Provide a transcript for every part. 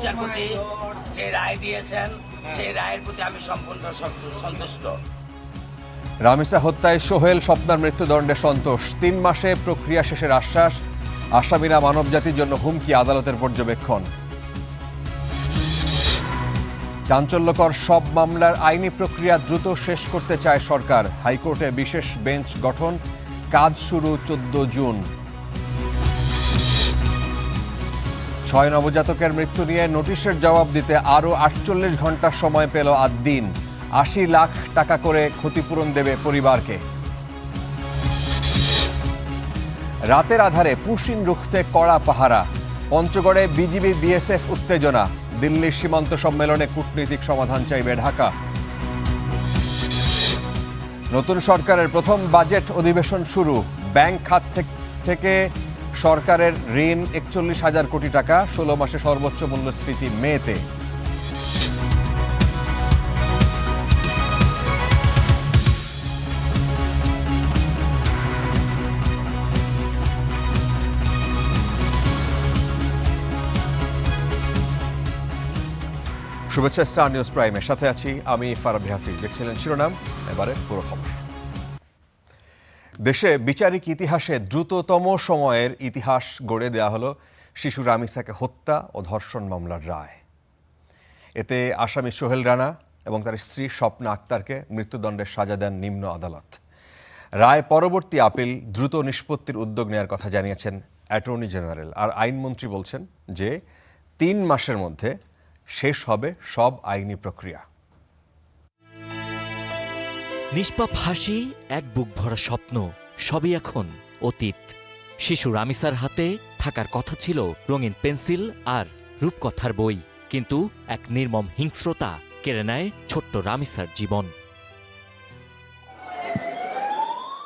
বিচারপতি যে রায় দিয়েছেন সেই রায়ের প্রতি আমি সম্পূর্ণ সন্তুষ্ট। রামিসা হত্যায় সোহেল স্বপ্নার মৃত্যুদণ্ডে সন্তোষ। 3 মাসে প্রক্রিয়া শেষের আশ্বাস। আসামিরা মানবজাতির জন্য হুমকি, আদালতের পর্যবেক্ষণ। চাঞ্চল্যকর সব মামলার আইনি প্রক্রিয়া দ্রুত শেষ করতে চায় সরকার। হাইকোর্টে বিশেষ বেঞ্চ গঠন, কাজ শুরু 14 জুন। 6 নবজাতকের মৃত্যু নিয়ে নোটিশের জবাব দিতে আরও 48 ঘন্টা সময় পেল আদ্দিন। 80 লাখ টাকা করে ক্ষতিপূরণ দেবে পরিবারকে। রাতের আধারে পুশিন রুখতে কড়া পাহারা। পঞ্চগড়ে বিজিবি বিএসএফ উত্তেজনা। দিল্লির সীমান্ত সম্মেলনে কূটনৈতিক সমাধান চাইবে ঢাকা। নতুন সরকারের প্রথম বাজেট অধিবেশন শুরু। ব্যাংক খাত থেকে সরকারের ঋণ 41,000 কোটি টাকা। 16 মাসে সর্বোচ্চ মূল্যস্ফীতি মেতে। শুভেচ্ছা স্টার নিউজ প্রাইমের সাথে আছি আমি ফারাবি হাফিজ। দেখছিলেন শিরোনাম, এবারে পুরো খবর। দেশে বিচারিক ইতিহাসে দ্রুততম সময়ের ইতিহাস গড়ে দেওয়া হলো শিশু রামিসাকে হত্যা ও ধর্ষণ মামলার রায়। এতে আসামি সোহেল রানা এবং তার স্ত্রী স্বপ্না আক্তারকে মৃত্যুদণ্ডের সাজা দেন নিম্ন আদালত। রায় পরবর্তী আপিল দ্রুত নিষ্পত্তির উদ্যোগ নেওয়ার কথা জানিয়েছেন অ্যাটর্নি জেনারেল। আর আইনমন্ত্রী বলছেন যে 3 মাসের মধ্যে শেষ হবে সব আইনি প্রক্রিয়া। নিষ্পাপ হাসি, এক বুক ভরা স্বপ্ন, সবই এখন অতীত। শিশু রামিসার হাতে থাকার কথা ছিল রঙিন পেন্সিল আর রূপকথার বই, কিন্তু এক নির্মম হিংস্রতা কেড়ে নেয় ছোট্ট রামিসার জীবন।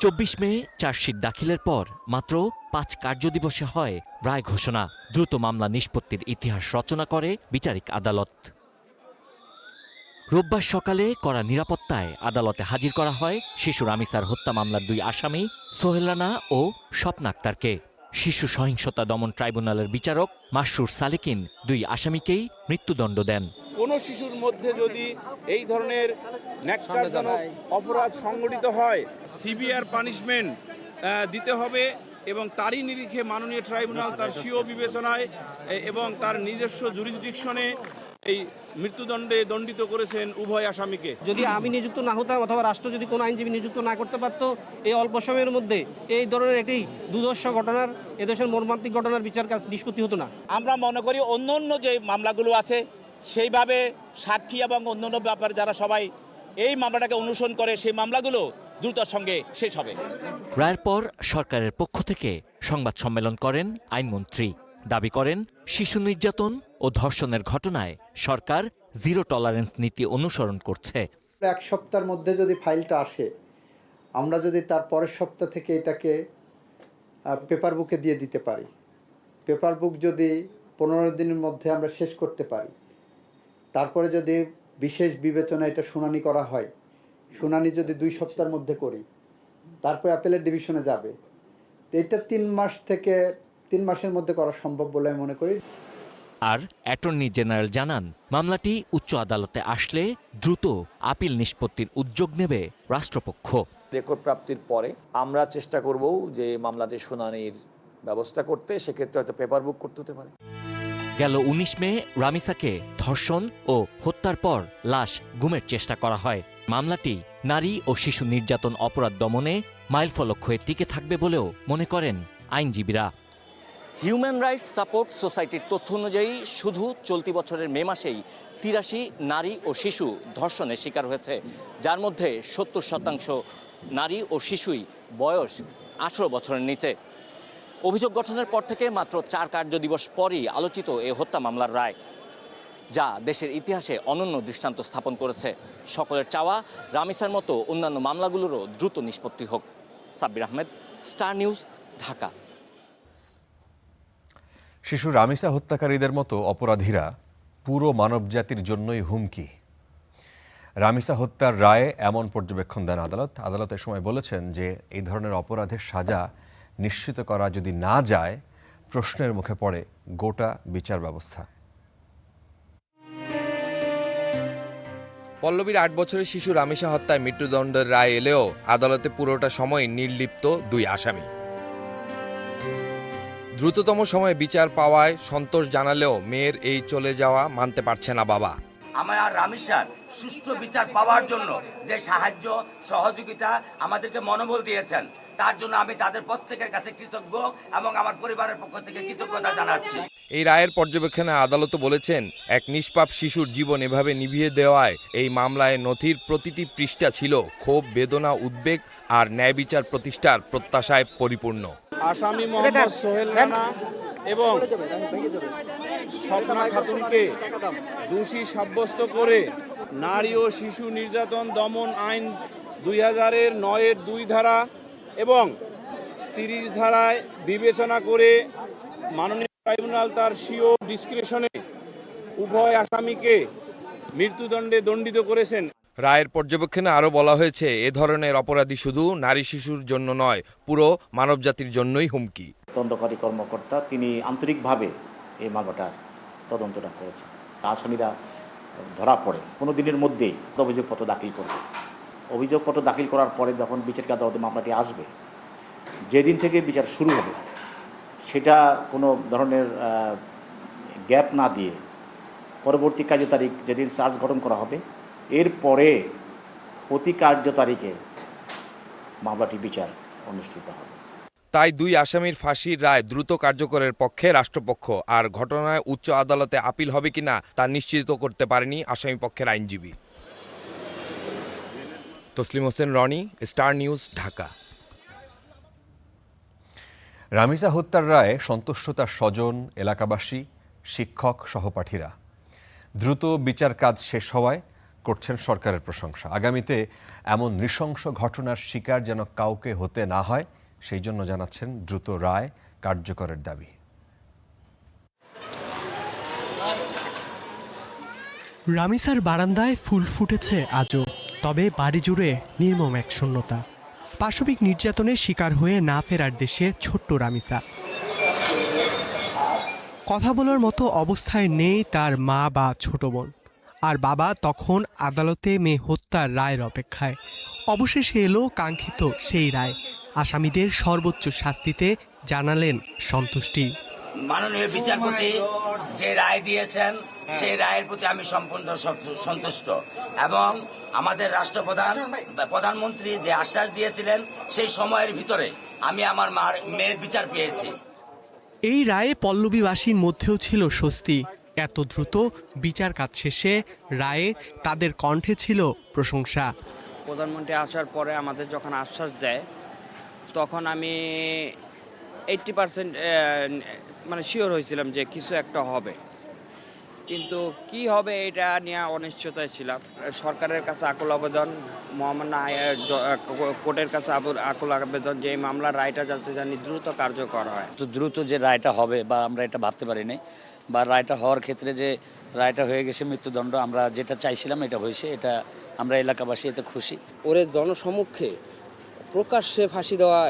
24 মে চার্জশিট দাখিলের পর মাত্র 5 কার্যদিবসে হয় রায় ঘোষণা। দ্রুত মামলা নিষ্পত্তির ইতিহাস রচনা করে বিচারিক আদালত। রোববার সকালে কড়া নিরাপত্তায় আদালতে হাজির করা হয় শিশু রামিসার হত্যা মামলার 2 আসামি সোহেল রানা ও স্বপ্না আক্তারকে। শিশু সহিংসতা দমন ট্রাইব্যুনালের বিচারক মাসরুর সালেকিন 2 আসামিকেই মৃত্যুদণ্ড দেন। কোনো শিশুর মধ্যে যদি এই ধরনের ন্যাক্কারজনক অপরাধ সংঘটিত হয়, সিভিয়ার পানিশমেন্ট দিতে হবে এবং তারই নিরিখে মাননীয় ট্রাইব্যুনাল তার স্বীয় বিবেচনায় এবং তার নিজস্ব জুরিসডিকশনে এই মৃত্যুদণ্ডে দণ্ডিত করেছেন উভয় আসামিকে। যদি আমি নিযুক্ত না হতাম অথবা রাষ্ট্র যদি কোনো আইনজীবী নিযুক্ত না করতে পারত, এই অল্প সময়ের মধ্যে এই ধরনের একটি দুর্ধর্ষ ঘটনার, এদেশের মর্মান্তিক ঘটনার বিচার কাজ নিষ্পত্তি হতো না। আমরা মনে করি অন্য যে মামলাগুলো আছে সেইভাবে সাক্ষী এবং অন্যান্য ব্যাপারে যারা সবাই এই মামলাটাকে অনুসরণ করে সেই মামলাগুলো দ্রুততার সঙ্গে শেষ হবে। রায়ের পর সরকারের পক্ষ থেকে সংবাদ সম্মেলন করেন আইনমন্ত্রী। দাবি করেন শিশু নির্যাতন ও ধর্ষণের ঘটনায় সরকার জিরো টলারেন্স নীতি অনুসরণ করছে। 1 সপ্তাহের মধ্যে যদি ফাইলটা আসে, আমরা যদি তার পরের সপ্তাহ থেকে এটাকে পেপার বুকে দিয়ে দিতে পারি, পেপার বুক যদি 15 দিনের মধ্যে আমরা শেষ করতে পারি, তারপরে যদি বিশেষ বিবেচনা এটা শুনানি করা হয়, শুনানি যদি 2 সপ্তাহের মধ্যে করি, তারপরে অ্যাপেলের ডিভিশনে যাবে, তো এটা 3 মাসের মধ্যে করা সম্ভব বলে আমি মনে করি। আর অ্যাটর্নি জেনারেল জানান, মামলাটি উচ্চ আদালতে আসলে দ্রুত আপিল নিষ্পত্তির উদ্যোগ নেবে রাষ্ট্রপক্ষ। রেকর্ড প্রাপ্তির পরে আমরা চেষ্টা করব যে মামলাতে শুনানির ব্যবস্থা করতে, সেক্ষেত্রে হয়তো পেপার বুক করতে হতে পারে। গেল 19 মে রামিসাকে ধর্ষণ ও হত্যার পর লাশ গুমের চেষ্টা করা হয়। মামলাটি নারী ও শিশু নির্যাতন অপরাধ দমনে মাইলফলক হয়ে টিকে থাকবে বলেও মনে করেন আইনজীবীরা। হিউম্যান রাইটস সাপোর্ট সোসাইটির তথ্য অনুযায়ী শুধু চলতি বছরের মে মাসেই 83 নারী ও শিশু ধর্ষণের শিকার হয়েছে, যার মধ্যে 70% নারী ও শিশুই বয়স 18 বছরের নিচে। অভিযোগ গঠনের পর থেকে মাত্র 4 কার্যদিবস পরই আলোচিত এ হত্যা মামলার রায়, যা দেশের ইতিহাসে অনন্য দৃষ্টান্ত স্থাপন করেছে। সকলের চাওয়া রামিসার মতো অন্যান্য মামলাগুলোরও দ্রুত নিষ্পত্তি হোক। Sabbir Ahmed, star news, Dhaka. শিশু রামিসা হত্যাকারীদের মতো অপরাধীরা পুরো মানবজাতির জন্যই হুমকি। রামিসা হত্যার রায়ে এমন পর্যবেক্ষণ দেন আদালত। আদালত এ সময় বলেছেন যে এই ধরনের অপরাধের সাজা নিশ্চিত করা যদি না যায়, প্রশ্নের মুখে পড়ে গোটা বিচার ব্যবস্থা। পল্লবীর 8 বছরের শিশু রামিসা হত্যায় মৃত্যুদণ্ডের রায় এলেও আদালতে পুরোটা সময় নির্লিপ্ত দুই আসামি। দ্রুততম সময়ে বিচার পাওয়ায় সন্তোষ জানালেও মেয়ের এই চলে যাওয়া মানতে পারছে না বাবা। আমার রামিসার সুষ্ঠু বিচার পাওয়ার জন্য যে সাহায্য সহযোগিতা আমাদেরকে মনোবল দিয়েছেন, তার জন্য আমি তাদের প্রত্যেকের কাছে কৃতজ্ঞ এবং আমার পরিবারের পক্ষ থেকে কৃতজ্ঞতা জানাচ্ছি। এই রায়ের পর্যবেক্ষণে আদালত বলেছেন, এক নিষ্পাপ শিশুর জীবন এভাবে নিভিয়ে দেওয়ায় এই মামলায় নথির প্রতিটি পৃষ্ঠা ছিল ক্ষোভ, বেদনা, উদ্বেগ আর ন্যায় বিচার প্রতিষ্ঠার প্রত্যাশায় পরিপূর্ণ। আসামি মোহাম্মদ সোহেল রানা এবং স্বপ্না খাতুনকে দোষী সাব্যস্ত করে নারী ও শিশু নির্যাতন দমন আইন 2009-এর 2 ধারা এবং 30 ধারায় বিবেচনা করে মাননীয় ট্রাইব্যুনাল তার স্বীয় ডিসক্রিশনে উভয় আসামিকে মৃত্যুদণ্ডে দণ্ডিত করেছেন। রায়ের পর্যবেক্ষণে আরও বলা হয়েছে, এ ধরনের অপরাধী শুধু নারী শিশুর জন্য নয়, পুরো মানবজাতির জন্যই হুমকি। তদন্তকারী কর্মকর্তা তিনি আন্তরিকভাবে এই মামলাটার তদন্তটা করেছেন। আসামিরা ধরা পড়ে 15 দিনের মধ্যেই অভিযোগপত্র দাখিল করবে। অভিযোগপত্র দাখিল করার পরে যখন বিচারিক আদালতে মামলাটি আসবে, যেদিন থেকে বিচার শুরু হবে সেটা কোনো ধরনের গ্যাপ না দিয়ে পরবর্তী কার্য তারিখ যেদিন চার্জ গঠন করা হবে, এরপরে প্রতি কার্য তারিখে মামলাটি বিচার অনুষ্ঠিত হবে। তাই দুই আসামির ফাঁসির রায় দ্রুত কার্যকরের পক্ষে রাষ্ট্রপক্ষ, আর ঘটনায় উচ্চ আদালতে আপিল হবে কিনা তা নিশ্চিত করতে পারেনি আসামি পক্ষের আইনজীবী। Taslim Hossain Roni, star news, Dhaka. রামিসা হত্যার রায়ে সন্তুষ্ট তার স্বজন, এলাকাবাসী, শিক্ষক, সহপাঠীরা। দ্রুত বিচার কাজ শেষ হওয়ায় করছেন সরকারের প্রশংসা। আগামীতে এমন নৃশংস ঘটনার শিকার যেন কাউকে হতে না হয়, সেই জন্য জানাচ্ছেন দ্রুত রায় কার্যকরের দাবি। রামিসার বারান্দায় ফুল ফুটেছে আজও, তবে বাড়ি জুড়ে নির্মম এক শূন্যতা। পাশবিক নির্যাতনের শিকার হয়ে না ফেরার দেশে ছোট্ট রামিসা। কথা বলার মতো অবস্থায় নেই তার মা বা ছোট বোন, আর বাবা তখন আদালতে মেয়ে হত্যার রায়ের অপেক্ষায়। অবশেষে এলো কাঙ্ক্ষিত সেই রায়। আসামিদের সর্বোচ্চ শাস্তিতে জানালেন সন্তুষ্টি। মাননীয় বিচারপতি যে রায় দিয়েছেন সেই রায়ের প্রতি আমি সম্পূর্ণ সন্তুষ্ট এবং আমাদের রাষ্ট্রপ্রধান প্রধানমন্ত্রী যে আশ্বাস দিয়েছিলেন সেই সময়ের ভিতরে আমি আমার মেয়ের বিচার পেয়েছি। এই রায়ে পল্লবীবাসীর মধ্যেও ছিল স্বস্তি। এত দ্রুত বিচার কাজ শেষে রায়ে তাদের কণ্ঠে ছিল প্রশংসা। প্রধানমন্ত্রী আসার পরে আমাদের যখন আশ্বাস দেয় তখন আমি 80% মানে শিওর হয়েছিলাম যে কিছু একটা হবে, কিন্তু কি হবে এটা নিয়ে অনিশ্চয়তায় ছিলাম। সরকারের কাছে আকুল আবেদন, মহামান্য কোর্টের কাছে আকুল আবেদন যে এই মামলার রায়টা যাতে জানি দ্রুত কার্যকর হয়। তো দ্রুত যে রায়টা হবে বা আমরা এটা ভাবতে পারিনি, বা রায়টা হওয়ার ক্ষেত্রে যে রায়টা হয়ে গেছে মৃত্যুদণ্ড, আমরা যেটা চাইছিলাম এটা হয়েছে, এটা আমরা এলাকাবাসী এতে খুশি। ওরে জনসম্মুখে প্রকাশ্যে ফাঁসি দেওয়া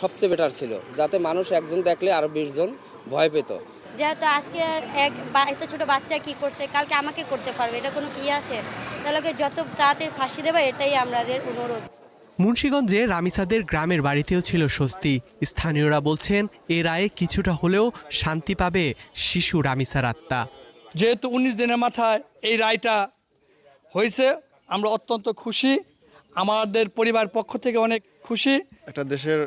সবচেয়ে বেটার ছিল, যাতে মানুষ একজন দেখলে আরো 20 জন ভয় পেত। যেহেতু আজকে এত ছোট বাচ্চা কি করছে, কালকে আমাকে করতে পারবে, এটা কোনো কি আছে? তাহলে যত তাড়াতাড়ি ফাঁসি দেবে এটাই আমাদের অনুরোধ। মুন্সিগঞ্জে রামিসাদের গ্রামের বাড়িতেও ছিল স্বস্তি। স্থানীয়রা বলছেন এ রায়ে কিছুটা হলেও শান্তি পাবে শিশু রামিসার আত্মা। যেহেতু 19 দিনের মাথায় এই রায়টা হয়েছে, আমরা অত্যন্ত খুশি। আমাদের পরিবার পক্ষ থেকে অনেক খুশি। একটা দেশের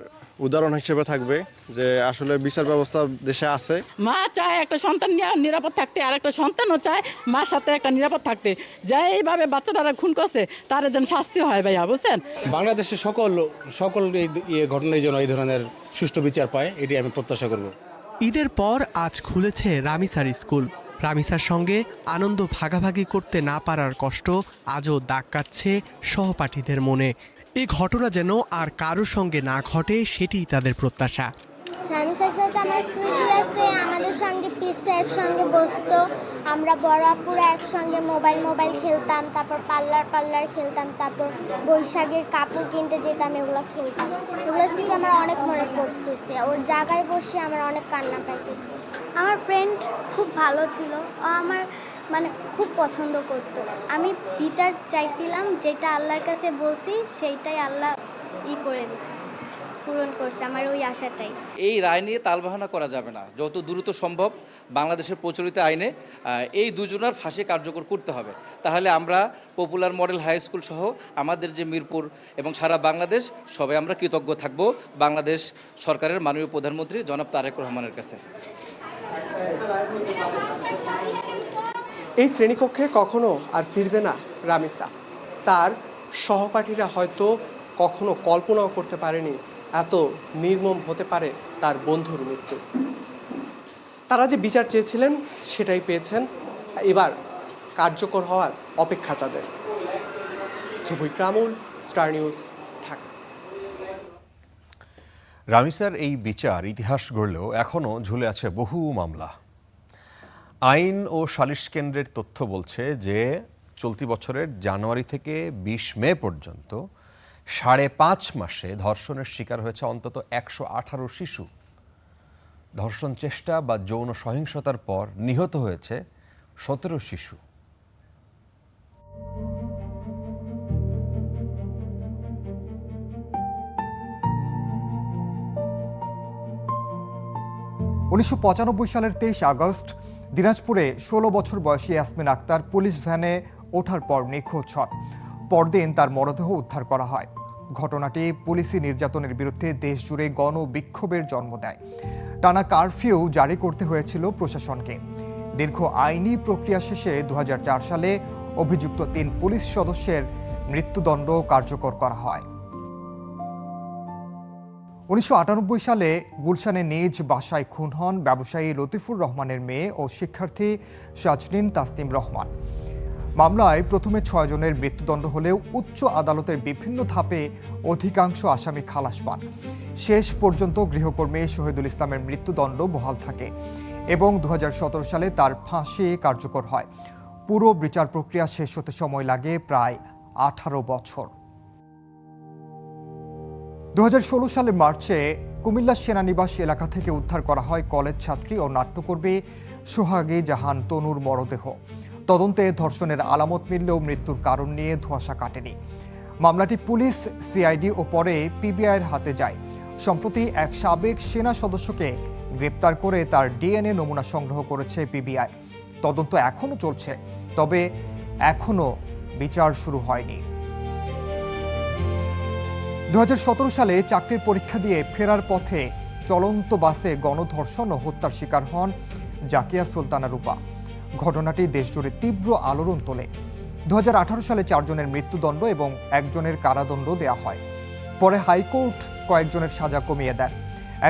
উদাহরণ হিসেবে থাকবে যে আসলে বিচার ব্যবস্থা দেশে আছে। মা চায় একটা সন্তান নিয়ে নিরাপদ থাকতে, আর একটা সন্তানও চায় মার সাথে একটা নিরাপদ থাকতে। যা এইভাবে বাচ্চাটারা খুন করছে তার যেন শাস্তি হয় ভাইয়া, বুঝছেন? বাংলাদেশের সকল এই ঘটনার জন্য এই ধরনের সুষ্ঠু বিচার পায়, এটি আমি প্রত্যাশা করব। ঈদের পর আজ খুলেছে রামিসার স্কুল। রামিসার সঙ্গে আনন্দ ভাগাভাগি করতে না পারার কষ্ট আজও দাগ কাটছে সহপাঠীদের মনে। এই ঘটনা যেন আর কারোর সঙ্গে না ঘটে, সেটিই তাদের প্রত্যাশা। রামিসার সাথে আমার স্মৃতি আছে, আমাদের সঙ্গে পিসে একসঙ্গে বসতো, আমরা বড় আপুরা একসঙ্গে মোবাইল খেলতাম, তারপর পাল্লার খেলতাম, তারপর বৈশাখের কাপড় কিনতে যেতাম, এগুলো খেলতাম। এগুলো স্মৃতি আমার অনেক মনে পড়তেছে। ওর জায়গায় বসে আমার অনেক কান্না পাইতেছে। আমার ফ্রেন্ড খুব ভালো ছিল, ও আমার মানে খুব পছন্দ করতো। আমি বিচার চাইছিলাম, যেটা আল্লাহর কাছে বলছি সেইটাই আল্লাহ করে দিছে, পূরণ করছে আমার ওই আশাটাই। এই রায় নিয়ে তালবাহানা করা যাবে না, যত দ্রুত সম্ভব বাংলাদেশের প্রচলিত আইনে এই দুজনের ফাঁসি কার্যকর করতে হবে। তাহলে আমরা পপুলার মডেল হাই স্কুল সহ আমাদের যে মিরপুর এবং সারা বাংলাদেশ সবাই আমরা কৃতজ্ঞ থাকব বাংলাদেশ সরকারের মাননীয় প্রধানমন্ত্রী জনাব তারেক রহমানের কাছে। এই শ্রেণীকক্ষে কখনো আর ফিরবে না রামিসা। তার সহপাঠীরা হয়তো কখনো কল্পনাও করতে পারেনি এত নির্মম হতে পারে তার বন্ধুর মৃত্যু। তারা যে বিচার চেয়েছিলেন সেটাই পেয়েছেন, এবার কার্যকর হওয়ার অপেক্ষা তাদের। ধ্রুব ইকরামুল, স্টার নিউজ, ঢাকা। রামিসার এই বিচার ইতিহাস গড়লেও এখনও ঝুলে আছে বহু মামলা। আইন ও সালিশ কেন্দ্রের তথ্য বলছে যে চলতি বছরের জানুয়ারি থেকে ২০ মে পর্যন্ত ৫.৫ মাসে ধর্ষণের শিকার হয়েছে অন্তত ১১৮ শিশু। ধর্ষণ চেষ্টা বা যৌন সহিংসতার পর নিহত হয়েছে ১৭ শিশু। সালের ২৩ আগস্ট দিনাজপুরে ১৬ বছর বয়সী ইয়াসমিন আক্তার পুলিশ ভ্যানে ওঠার পর নিখোঁজ হন। পরদিন তার মরদেহ উদ্ধার করা হয়। ঘটনাটি পুলিশি নির্যাতনের বিরুদ্ধে দেশজুড়ে গণবিক্ষোভের জন্ম দেয়। টানা কারফিউ জারি করতে হয়েছিল প্রশাসনকে। দীর্ঘ আইনি প্রক্রিয়া শেষে ২০০৪ সালে অভিযুক্ত ৩ পুলিশ সদস্যের মৃত্যুদণ্ড কার্যকর করা হয়। ১৯৯৮ সালে গুলশানে নিজ বাসায় খুন হন ব্যবসায়ী লতিফুর রহমানের মেয়ে ও শিক্ষার্থী সাজনিন তাসনিম রহমান। মামলায় প্রথমে ৬ জনের মৃত্যুদণ্ড হলেও উচ্চ আদালতের বিভিন্ন ধাপে অধিকাংশ আসামি খালাস পান। শেষ পর্যন্ত গৃহকর্মী শহীদুল ইসলামের মৃত্যুদণ্ড বহাল থাকে এবং ২০১৭ সালে তার ফাঁসি কার্যকর হয়। পুরো বিচার প্রক্রিয়া শেষ হতে সময় লাগে প্রায় ১৮ বছর। ২০১৬ সালের মার্চে কুমিল্লা সেনানিবাস এলাকা থেকে উদ্ধার করা হয় কলেজ ছাত্রী ও নাট্যকর্মী সোহাগী জাহান তনুর মরদেহ। তদন্তে ধর্ষণের আলামত মিললেও মৃত্যুর কারণ নিয়ে ধোঁয়াশা কাটেনি। মামলাটি পুলিশ, সিআইডি ও পরে পিবিআইয়ের হাতে যায়। সম্প্রতি এক সাবেক সেনা সদস্যকে গ্রেপ্তার করে তার ডিএনএ নমুনা সংগ্রহ করেছে পিবিআই। তদন্ত এখনও চলছে, তবে এখনও বিচার শুরু হয়নি। ২০১৭ সালে চাকরির পরীক্ষা দিয়ে ফেরার পথে চলন্ত বাসে গণধর্ষণ ও হত্যার শিকার হন জাকিয়া সুলতানা রূপা। ঘটনাটি দেশজুড়ে তীব্র আলোড়ন তোলে। ২০১৮ সালে ৪ জনের মৃত্যুদণ্ড এবং ১ জনের কারাদণ্ড দেওয়া হয়। পরে হাইকোর্ট কয়েকজনের সাজা কমিয়ে দেন।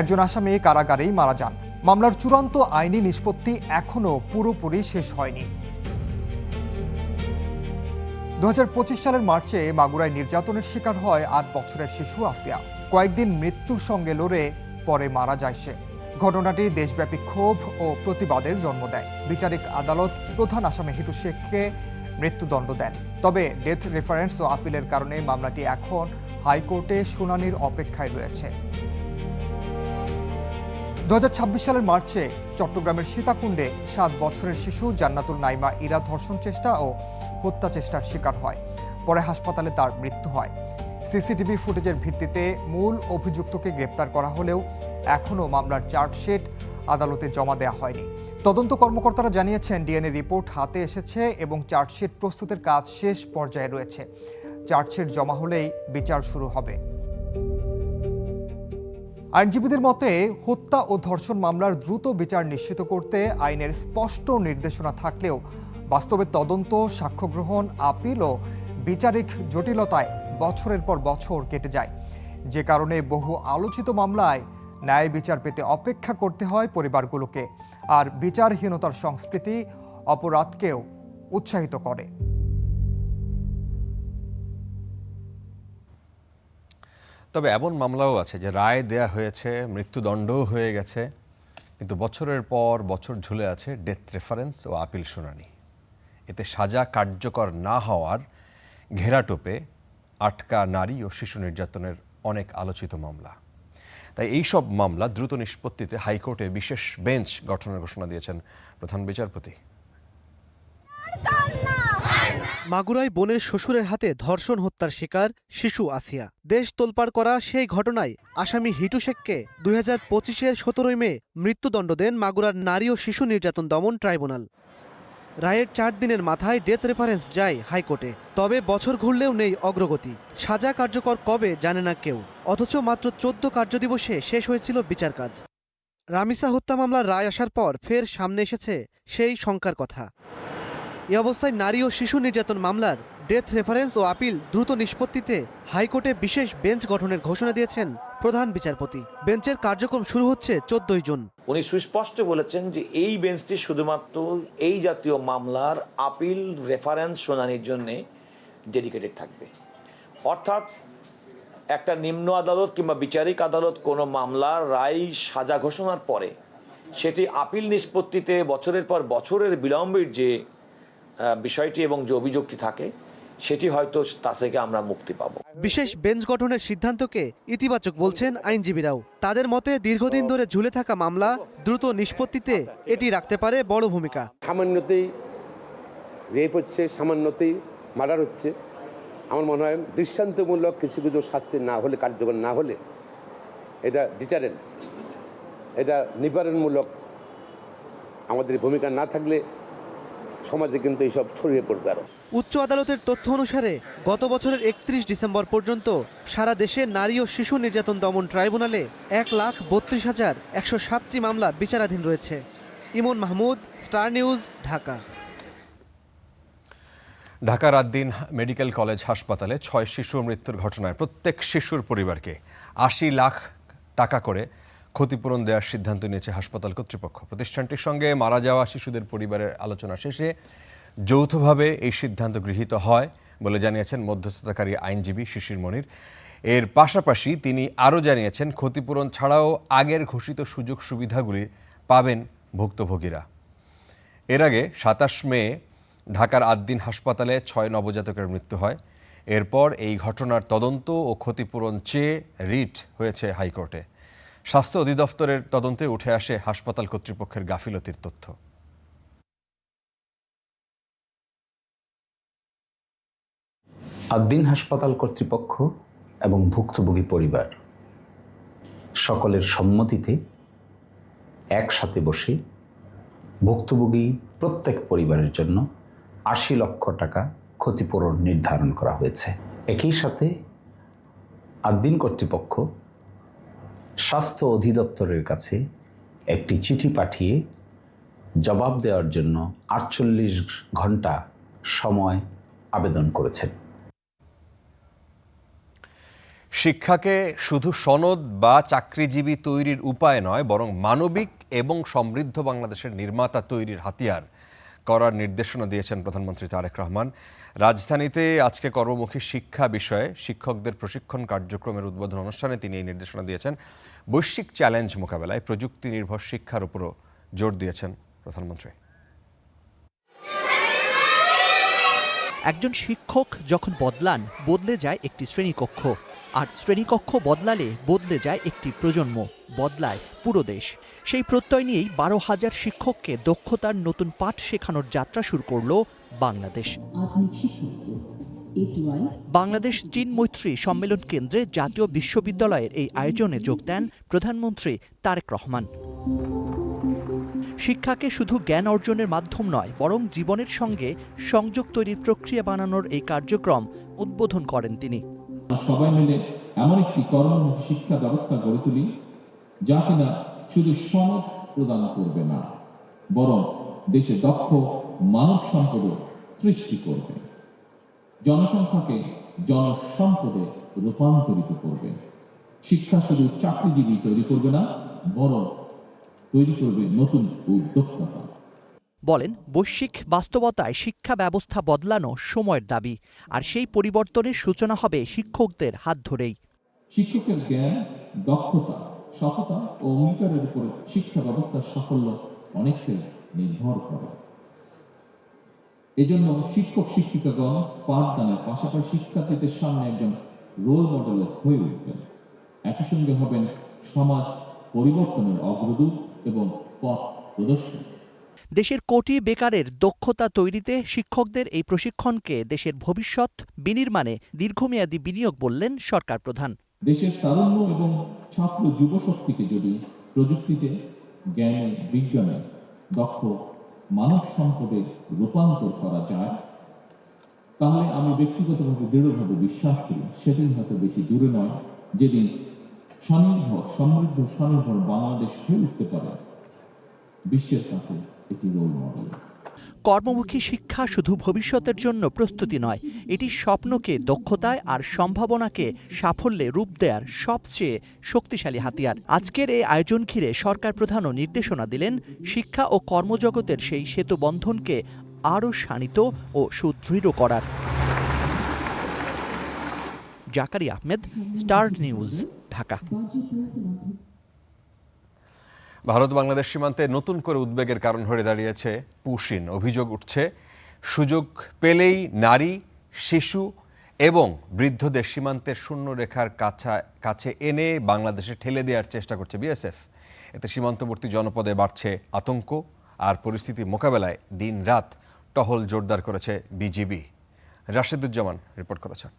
একজন আসামি কারাগারেই মারা যান। মামলার চূড়ান্ত আইনি নিষ্পত্তি এখনও পুরোপুরি শেষ হয়নি। ২০২৫ সালের মার্চে মাগুরায় নির্যাতনের শিকার হয় ৮ বছরের শিশু আসিয়া। কয়েকদিন মৃত্যুর সঙ্গে লড়ে পরে মারা যায় সে। ঘটনাটি দেশব্যাপী ক্ষোভ ও প্রতিবাদের জন্ম দেয়। বিচারিক আদালত প্রধান আসামি হিটু শেখকে মৃত্যুদণ্ড দেন। তবে ডেথ রেফারেন্স ও আপিলের কারণে মামলাটি এখন হাইকোর্টে শুনানির অপেক্ষায় রয়েছে। ২০২৬ সালের মার্চে চট্টগ্রামের সীতাকুণ্ডে ৭ বছরের শিশু জান্নাতুল নাইমা ইরা ধর্ষণ চেষ্টা ও হত্যা চেষ্টার শিকার হয়। পরে হাসপাতালে তার মৃত্যু হয়। সিসিটিভি ফুটেজের ভিত্তিতে মূল অভিযুক্তকে গ্রেপ্তার করা হলেও এখনও মামলার চার্জশিট আদালতে জমা দেওয়া হয়নি। তদন্ত কর্মকর্তারা জানিয়েছেন ডিএনএ রিপোর্ট হাতে এসেছে এবং চার্জশিট প্রস্তুতের কাজ শেষ পর্যায়ে রয়েছে। চার্জশিট জমা হলেই বিচার শুরু হবে। আইনজীবীদের মতে হত্যা ও ধর্ষণ মামলার দ্রুত বিচার নিশ্চিত করতে আইনের স্পষ্ট নির্দেশনা থাকলেও বাস্তবে তদন্ত, সাক্ষ্য গ্রহণ, আপিল ও বিচারিক জটিলতায় বছরের পর বছর কেটে যায়, যে কারণে বহু আলোচিত মামলায় ন্যায় বিচার পেতে অপেক্ষা করতে হয় পরিবারগুলোকে। আর বিচারহীনতার সংস্কৃতি অপরাধকেও উৎসাহিত করে। তবে এমন মামলাও আছে যে রায় দেয়া হয়েছে, মৃত্যুদণ্ডও হয়ে গেছে, কিন্তু বছরের পর বছর ঝুলে আছে ডেথ রেফারেন্স ও আপিল শুনানি। এতে সাজা কার্যকর না হওয়ার ঘেরাটোপে আটকা নারী ও শিশু নির্যাতনের অনেক আলোচিত মামলা। তাই এই সব মামলা দ্রুত নিষ্পত্তিতে হাইকোর্টে বিশেষ বেঞ্চ গঠনের ঘোষণা দিয়েছেন প্রধান বিচারপতি। মাগুরায় বোনের শ্বশুরের হাতে ধর্ষণ হত্যার শিকার শিশু আসিয়া। দেশ তোলপাড় করা সেই ঘটনায় আসামি হিটু শেখকে 2025-এর 17 মে মৃত্যুদণ্ড দেন মাগুরার নারী ও শিশু নির্যাতন দমন ট্রাইব্যুনাল। রায়ের 4 দিনের মাথায় ডেথ রেফারেন্স যায় হাইকোর্টে। তবে বছর ঘুরলেও নেই অগ্রগতি। সাজা কার্যকর কবে জানে না কেউ, অথচ মাত্র 14 কার্যদিবসে শেষ হয়েছিল বিচার কাজ। রামিসা হত্যা মামলার রায় আসার পর ফের সামনে এসেছে সেই শঙ্কার কথা। এ অবস্থায় নারী ও শিশু নির্যাতন মামলার ডেথ রেফারেন্স ও আপিল দ্রুত নিষ্পত্তিতে হাইকোর্টে বিশেষ বেঞ্চ গঠনের ঘোষণা দিয়েছেন প্রধান বিচারপতি। বেঞ্চের কার্যক্রম শুরু হচ্ছে 14 জুন। উনি সুস্পষ্ট বলেছেন যে এই বেঞ্চটি শুধুমাত্র এই জাতীয় মামলার আপিল রেফারেন্স শুনানির জন্য ডেডিকেটেড থাকবে। অর্থাৎ একটা নিম্ন আদালত কিংবা বিচারিক আদালত কোনো মামলার রায় সাজা ঘোষণার পরে সেটি আপিল নিষ্পত্তিতে বছরের পর বছরের বিলম্বের যে বিষয়টি এবং যে অভিযোগটি থাকে সেটি হয়তো তা থেকে আমরা মুক্তি পাব। বিশেষ বেঞ্চ গঠনের সিদ্ধান্তকে ইতিবাচক বলছেন আইনজীবীরাও। তাদের মতে দীর্ঘদিন ধরে ঝুলে থাকা মামলা দ্রুত নিষ্পত্তিতে এটি রাখতে পারে বড় ভূমিকা। সামান্যতেই রেপ হচ্ছে, সামান্যতেই মার্ডার হচ্ছে। আমার মনে হয় দৃষ্টান্তমূলক কিছু কিছু শাস্তি না হলে, কার্যকর না হলে, এটা ডিটারেন্স, এটা নিবারণমূলক আমাদের ভূমিকা না থাকলে সমাজে কিন্তু এইসব ছড়িয়ে পড়বে আরো। উচ্চ আদালতের তথ্য অনুসারে গত বছরের 31 ডিসেম্বর পর্যন্ত সারা দেশে নারী ও শিশু নির্যাতন দমন ট্রাইব্যুনালে 1,32,107টি মামলা বিচারাধীন রয়েছে। ইমন মাহমুদ, স্টার নিউজ, ঢাকা। ঢাকার আদ্দিন মেডিকেল কলেজ হাসপাতালে 6 শিশুর মৃত্যুর ঘটনায় প্রত্যেক শিশুর পরিবারকে 80 লাখ টাকা করে ক্ষতিপূরণ দেওয়ার সিদ্ধান্ত নিয়েছে হাসপাতাল কর্তৃপক্ষ। প্রতিষ্ঠানটির সঙ্গে মারা যাওয়া শিশুদের পরিবারের আলোচনা শেষে যৌথভাবে এই সিদ্ধান্ত গৃহীত হয় বলে জানিয়েছেন মধ্যস্থতাকারী আইনজীবী শিশির মনির। এর পাশাপাশি তিনি আরও জানিয়েছেন ক্ষতিপূরণ ছাড়াও আগের ঘোষিত সুযোগ সুবিধাগুলি পাবেন ভুক্তভোগীরা। এর আগে 27 মে ঢাকার আদ্দিন হাসপাতালে 6 নবজাতকের মৃত্যু হয়। এরপর এই ঘটনার তদন্ত ও ক্ষতিপূরণ চেয়ে রিট হয়েছে হাইকোর্টে। স্বাস্থ্য অধিদপ্তরের তদন্তে উঠে আসে হাসপাতাল কর্তৃপক্ষের গাফিলতির তথ্য। আদ্দিন হাসপাতাল কর্তৃপক্ষ এবং ভুক্তভোগী পরিবার সকলের সম্মতিতে একসাথে বসে ভুক্তভোগী প্রত্যেক পরিবারের জন্য 80 লক্ষ টাকা ক্ষতিপূরণ নির্ধারণ করা হয়েছে। একই সাথে আদ্দিন কর্তৃপক্ষ স্বাস্থ্য অধিদপ্তরের কাছে একটি চিঠি পাঠিয়ে জবাব দেওয়ার জন্য 48 ঘন্টা সময় আবেদন করেছেন। শিক্ষাকে শুধু সনদ বা চাকরিজীবী তৈরির উপায় নয়, বরং মানবিক এবং সমৃদ্ধ বাংলাদেশের নির্মাতা তৈরির হাতিয়ার করার নির্দেশনা দিয়েছেন প্রধানমন্ত্রী তারেক রহমান। রাজধানীতে আজকে কর্মমুখী শিক্ষা বিষয়ে শিক্ষকদের প্রশিক্ষণ কার্যক্রমের উদ্বোধন অনুষ্ঠানে তিনি এই নির্দেশনা দিয়েছেন। বৈশ্বিক চ্যালেঞ্জ মোকাবেলায় প্রযুক্তি নির্ভর শিক্ষার উপরও জোর দিয়েছেন প্রধানমন্ত্রী। একজন শিক্ষক যখন বদলান, বদলে যায় একটি শ্রেণীকক্ষ, আর শ্রেণীকক্ষ বদলালে বদলে যায় একটি প্রজন্ম, বদলায় পুরো দেশ। সেই প্রত্যয় নিয়েই 12,000 শিক্ষককে দক্ষতার নতুন পাঠ শেখানোর যাত্রা শুরু করল বাংলাদেশ। বাংলাদেশ চীন মৈত্রী সম্মেলন কেন্দ্রে জাতীয় বিশ্ববিদ্যালয়ের এই আয়োজনে যোগ দেন প্রধানমন্ত্রী তারেক রহমান। শিক্ষাকে শুধু জ্ঞান অর্জনের মাধ্যম নয়, বরং জীবনের সঙ্গে সংযোগ তৈরির প্রক্রিয়া বানানোর এই কার্যক্রম উদ্বোধন করেন তিনি। সবাই মিলে এমন একটি কর্মমুখী শিক্ষা ব্যবস্থা গড়ে তুলি যা কিনা শুধু সনদ প্রদান করবে না, বরং দেশে দক্ষ মানব সম্পদ সৃষ্টি করবে, জনসংখ্যাকে জনসম্পদে রূপান্তরিত করবে। শিক্ষা শুধু চাকরিজীবী তৈরি করবে না, বরং তৈরি করবে নতুন উদ্যোক্তা। বলেন, বৈশ্বিক বাস্তবতায় শিক্ষা ব্যবস্থা বদলানো সময়ের দাবি, আর সেই পরিবর্তনের সূচনা হবে শিক্ষকদের হাত ধরেই। শিক্ষকের জ্ঞান, দক্ষতা, সততা ও অঙ্গীকারের উপর শিক্ষা ব্যবস্থার সাফল্য অনেকটাই নির্ভর করে। এজন্য শিক্ষক শিক্ষিকাগণ পাঠদানের পাশাপাশি শিক্ষার্থীদের সামনে একজন রোল মডেল হয়ে উঠবেন। একই সঙ্গে হবেন সমাজ পরিবর্তনের অগ্রদূত এবং পথ প্রদর্শক। দেশের কোটি বেকারের দক্ষতা তৈরিতে শিক্ষকদের এই প্রশিক্ষণকে দেশের ভবিষ্যৎ বিনির্মাণে দীর্ঘমেয়াদী বিনিয়োগ বললেন সরকার প্রধান। দেশের তারুণ্য এবং ছাত্র যুবশক্তিকে যদি প্রযুক্তিতে, জ্ঞানে, বিজ্ঞানে দক্ষ মানব সম্পদে রূপান্তর করা যায়, তাহলে আমি ব্যক্তিগতভাবে দৃঢ়ভাবে বিশ্বাস করি সেটাই হয়তো বেশি দূরে নয়, যেদিন স্বনির্ভর, সমৃদ্ধ, স্বনির্ভর বাংলাদেশ হয়ে উঠতে পারে বিশ্বের কাছে একটি রোল মডেল। কর্মমুখী শিক্ষা শুধু ভবিষ্যতের জন্য প্রস্তুতি নয়, এটি স্বপ্নকে দক্ষতায় আর সম্ভাবনাকে সাফল্যে রূপ দেওয়ার সবচেয়ে শক্তিশালী হাতিয়ার। আজকের এই আয়োজন ঘিরে সরকার প্রধানও নির্দেশনা দিলেন শিক্ষা ও কর্মজগতের সেই সেতু বন্ধনকে আরও শানিত ও সুদৃঢ় করার। Zakaria Ahmed, star news, Dhaka. ভারত বাংলাদেশ সীমান্তে নতুন করে উদ্বেগের কারণ হয়ে দাঁড়িয়েছে পুশিন। অভিযোগ উঠছে সুযোগ পেলেই নারী, শিশু এবং বৃদ্ধদের সীমান্তের শূন্যরেখার কাছে এনে বাংলাদেশে ঠেলে দেওয়ার চেষ্টা করছে বিএসএফ। এতে সীমান্তবর্তী জনপদে বাড়ছে আতঙ্ক, আর পরিস্থিতি মোকাবেলায় দিনরাত টহল জোরদার করেছে বিজিবি। রাশেদুজ্জামান রিপোর্ট করেছেন।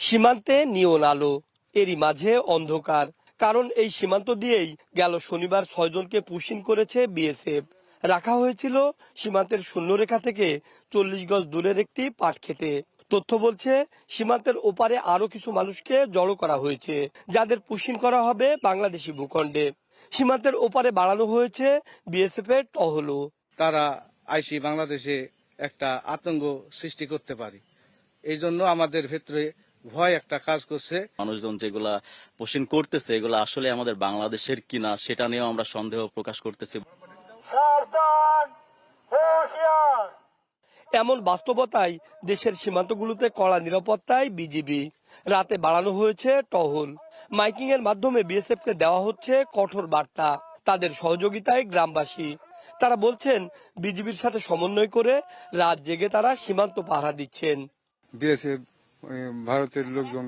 সীমান্তে নিয়ন আলো, এরই মাঝে অন্ধকার। কারণ এই সীমান্ত দিয়েই গেল শনিবার 6 জনকে পুশিন করেছে বিএসএফ। রাখা হয়েছিল সীমান্তের শূন্যরেখা থেকে 40 গজ দূরের একটি পাট খেতে। তথ্য বলছে সীমান্তের ওপারে আরো কিছু মানুষকে জড়ো করা হয়েছে, যাদের পুশিন করা হবে বাংলাদেশি ভূখণ্ডে। সীমান্তের ওপারে বাড়ানো হয়েছে বিএসএফ এর টহলও। তারা আইসি বাংলাদেশে একটা আতঙ্ক সৃষ্টি করতে পারে, এই জন্য আমাদের ভেতরে ভয় একটা কাজ করছে। মানুষজন যেগুলা পোষণ করতেছে এগুলো আসলে আমাদের বাংলাদেশের কিনা সেটা নিয়েও আমরা সন্দেহ প্রকাশ করতেছি। এমন বাস্তবতায় দেশের সীমান্তগুলোতে কড়া নিরাপত্তায় বিজিবি। রাতে বাড়ানো হয়েছে টহল। মাইকিং এর মাধ্যমে বিএসএফ কে দেওয়া হচ্ছে কঠোর বার্তা। তাদের সহযোগিতায় গ্রামবাসী। তারা বলছেন বিজিবির সাথে সমন্বয় করে রাত জেগে তারা সীমান্ত পাহারা দিচ্ছেন। বিএসএফ ভারতের লোকজন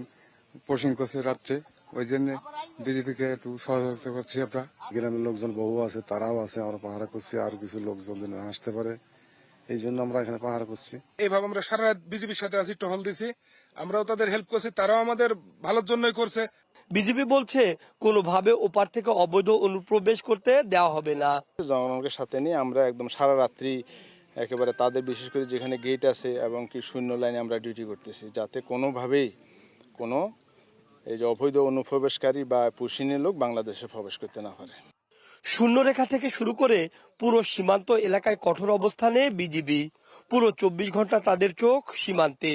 পোষণ করছে রাত্রে, ওই জন্য বিজেপিকে একটু সহযোগিতা করছি আমরা। গ্রামের লোকজন বহু আছে, তারাও আছে, আমরা পাহারা করছি। আর কিছু লোকজন যেন আসতে পারে, এই জন্য আমরা এখানে পাহারা করছি। এইভাবে আমরা সারা রাত বিজেপির সাথে আছি, টহল দিছি, আমরাও তাদের হেল্প করছি, তারাও আমাদের ভালোর জন্যই করছে। বিজেপি বলছে কোনোভাবে ওপার থেকে অবৈধ অনুপ্রবেশ করতে দেওয়া হবে না। জনগণকে সাথে নিয়ে আমরা একদম সারা রাত্রি একেবারে তাদের, বিশেষ করে যেখানে গেট আছে এবং কি শূন্য লাইনে আমরা ডিউটি করতেছি, যাতে কোনোভাবেই কোনো এই যে অবৈধ অনুপ্রবেশকারী বা পুশিনের লোক বাংলাদেশে প্রবেশ করতে না পারে। শূন্যরেখা থেকে শুরু করে পুরো সীমান্ত এলাকায় কঠোর অবস্থানে বিজিবি। পুরো 24 ঘন্টা তাদের চোখ সীমান্তে।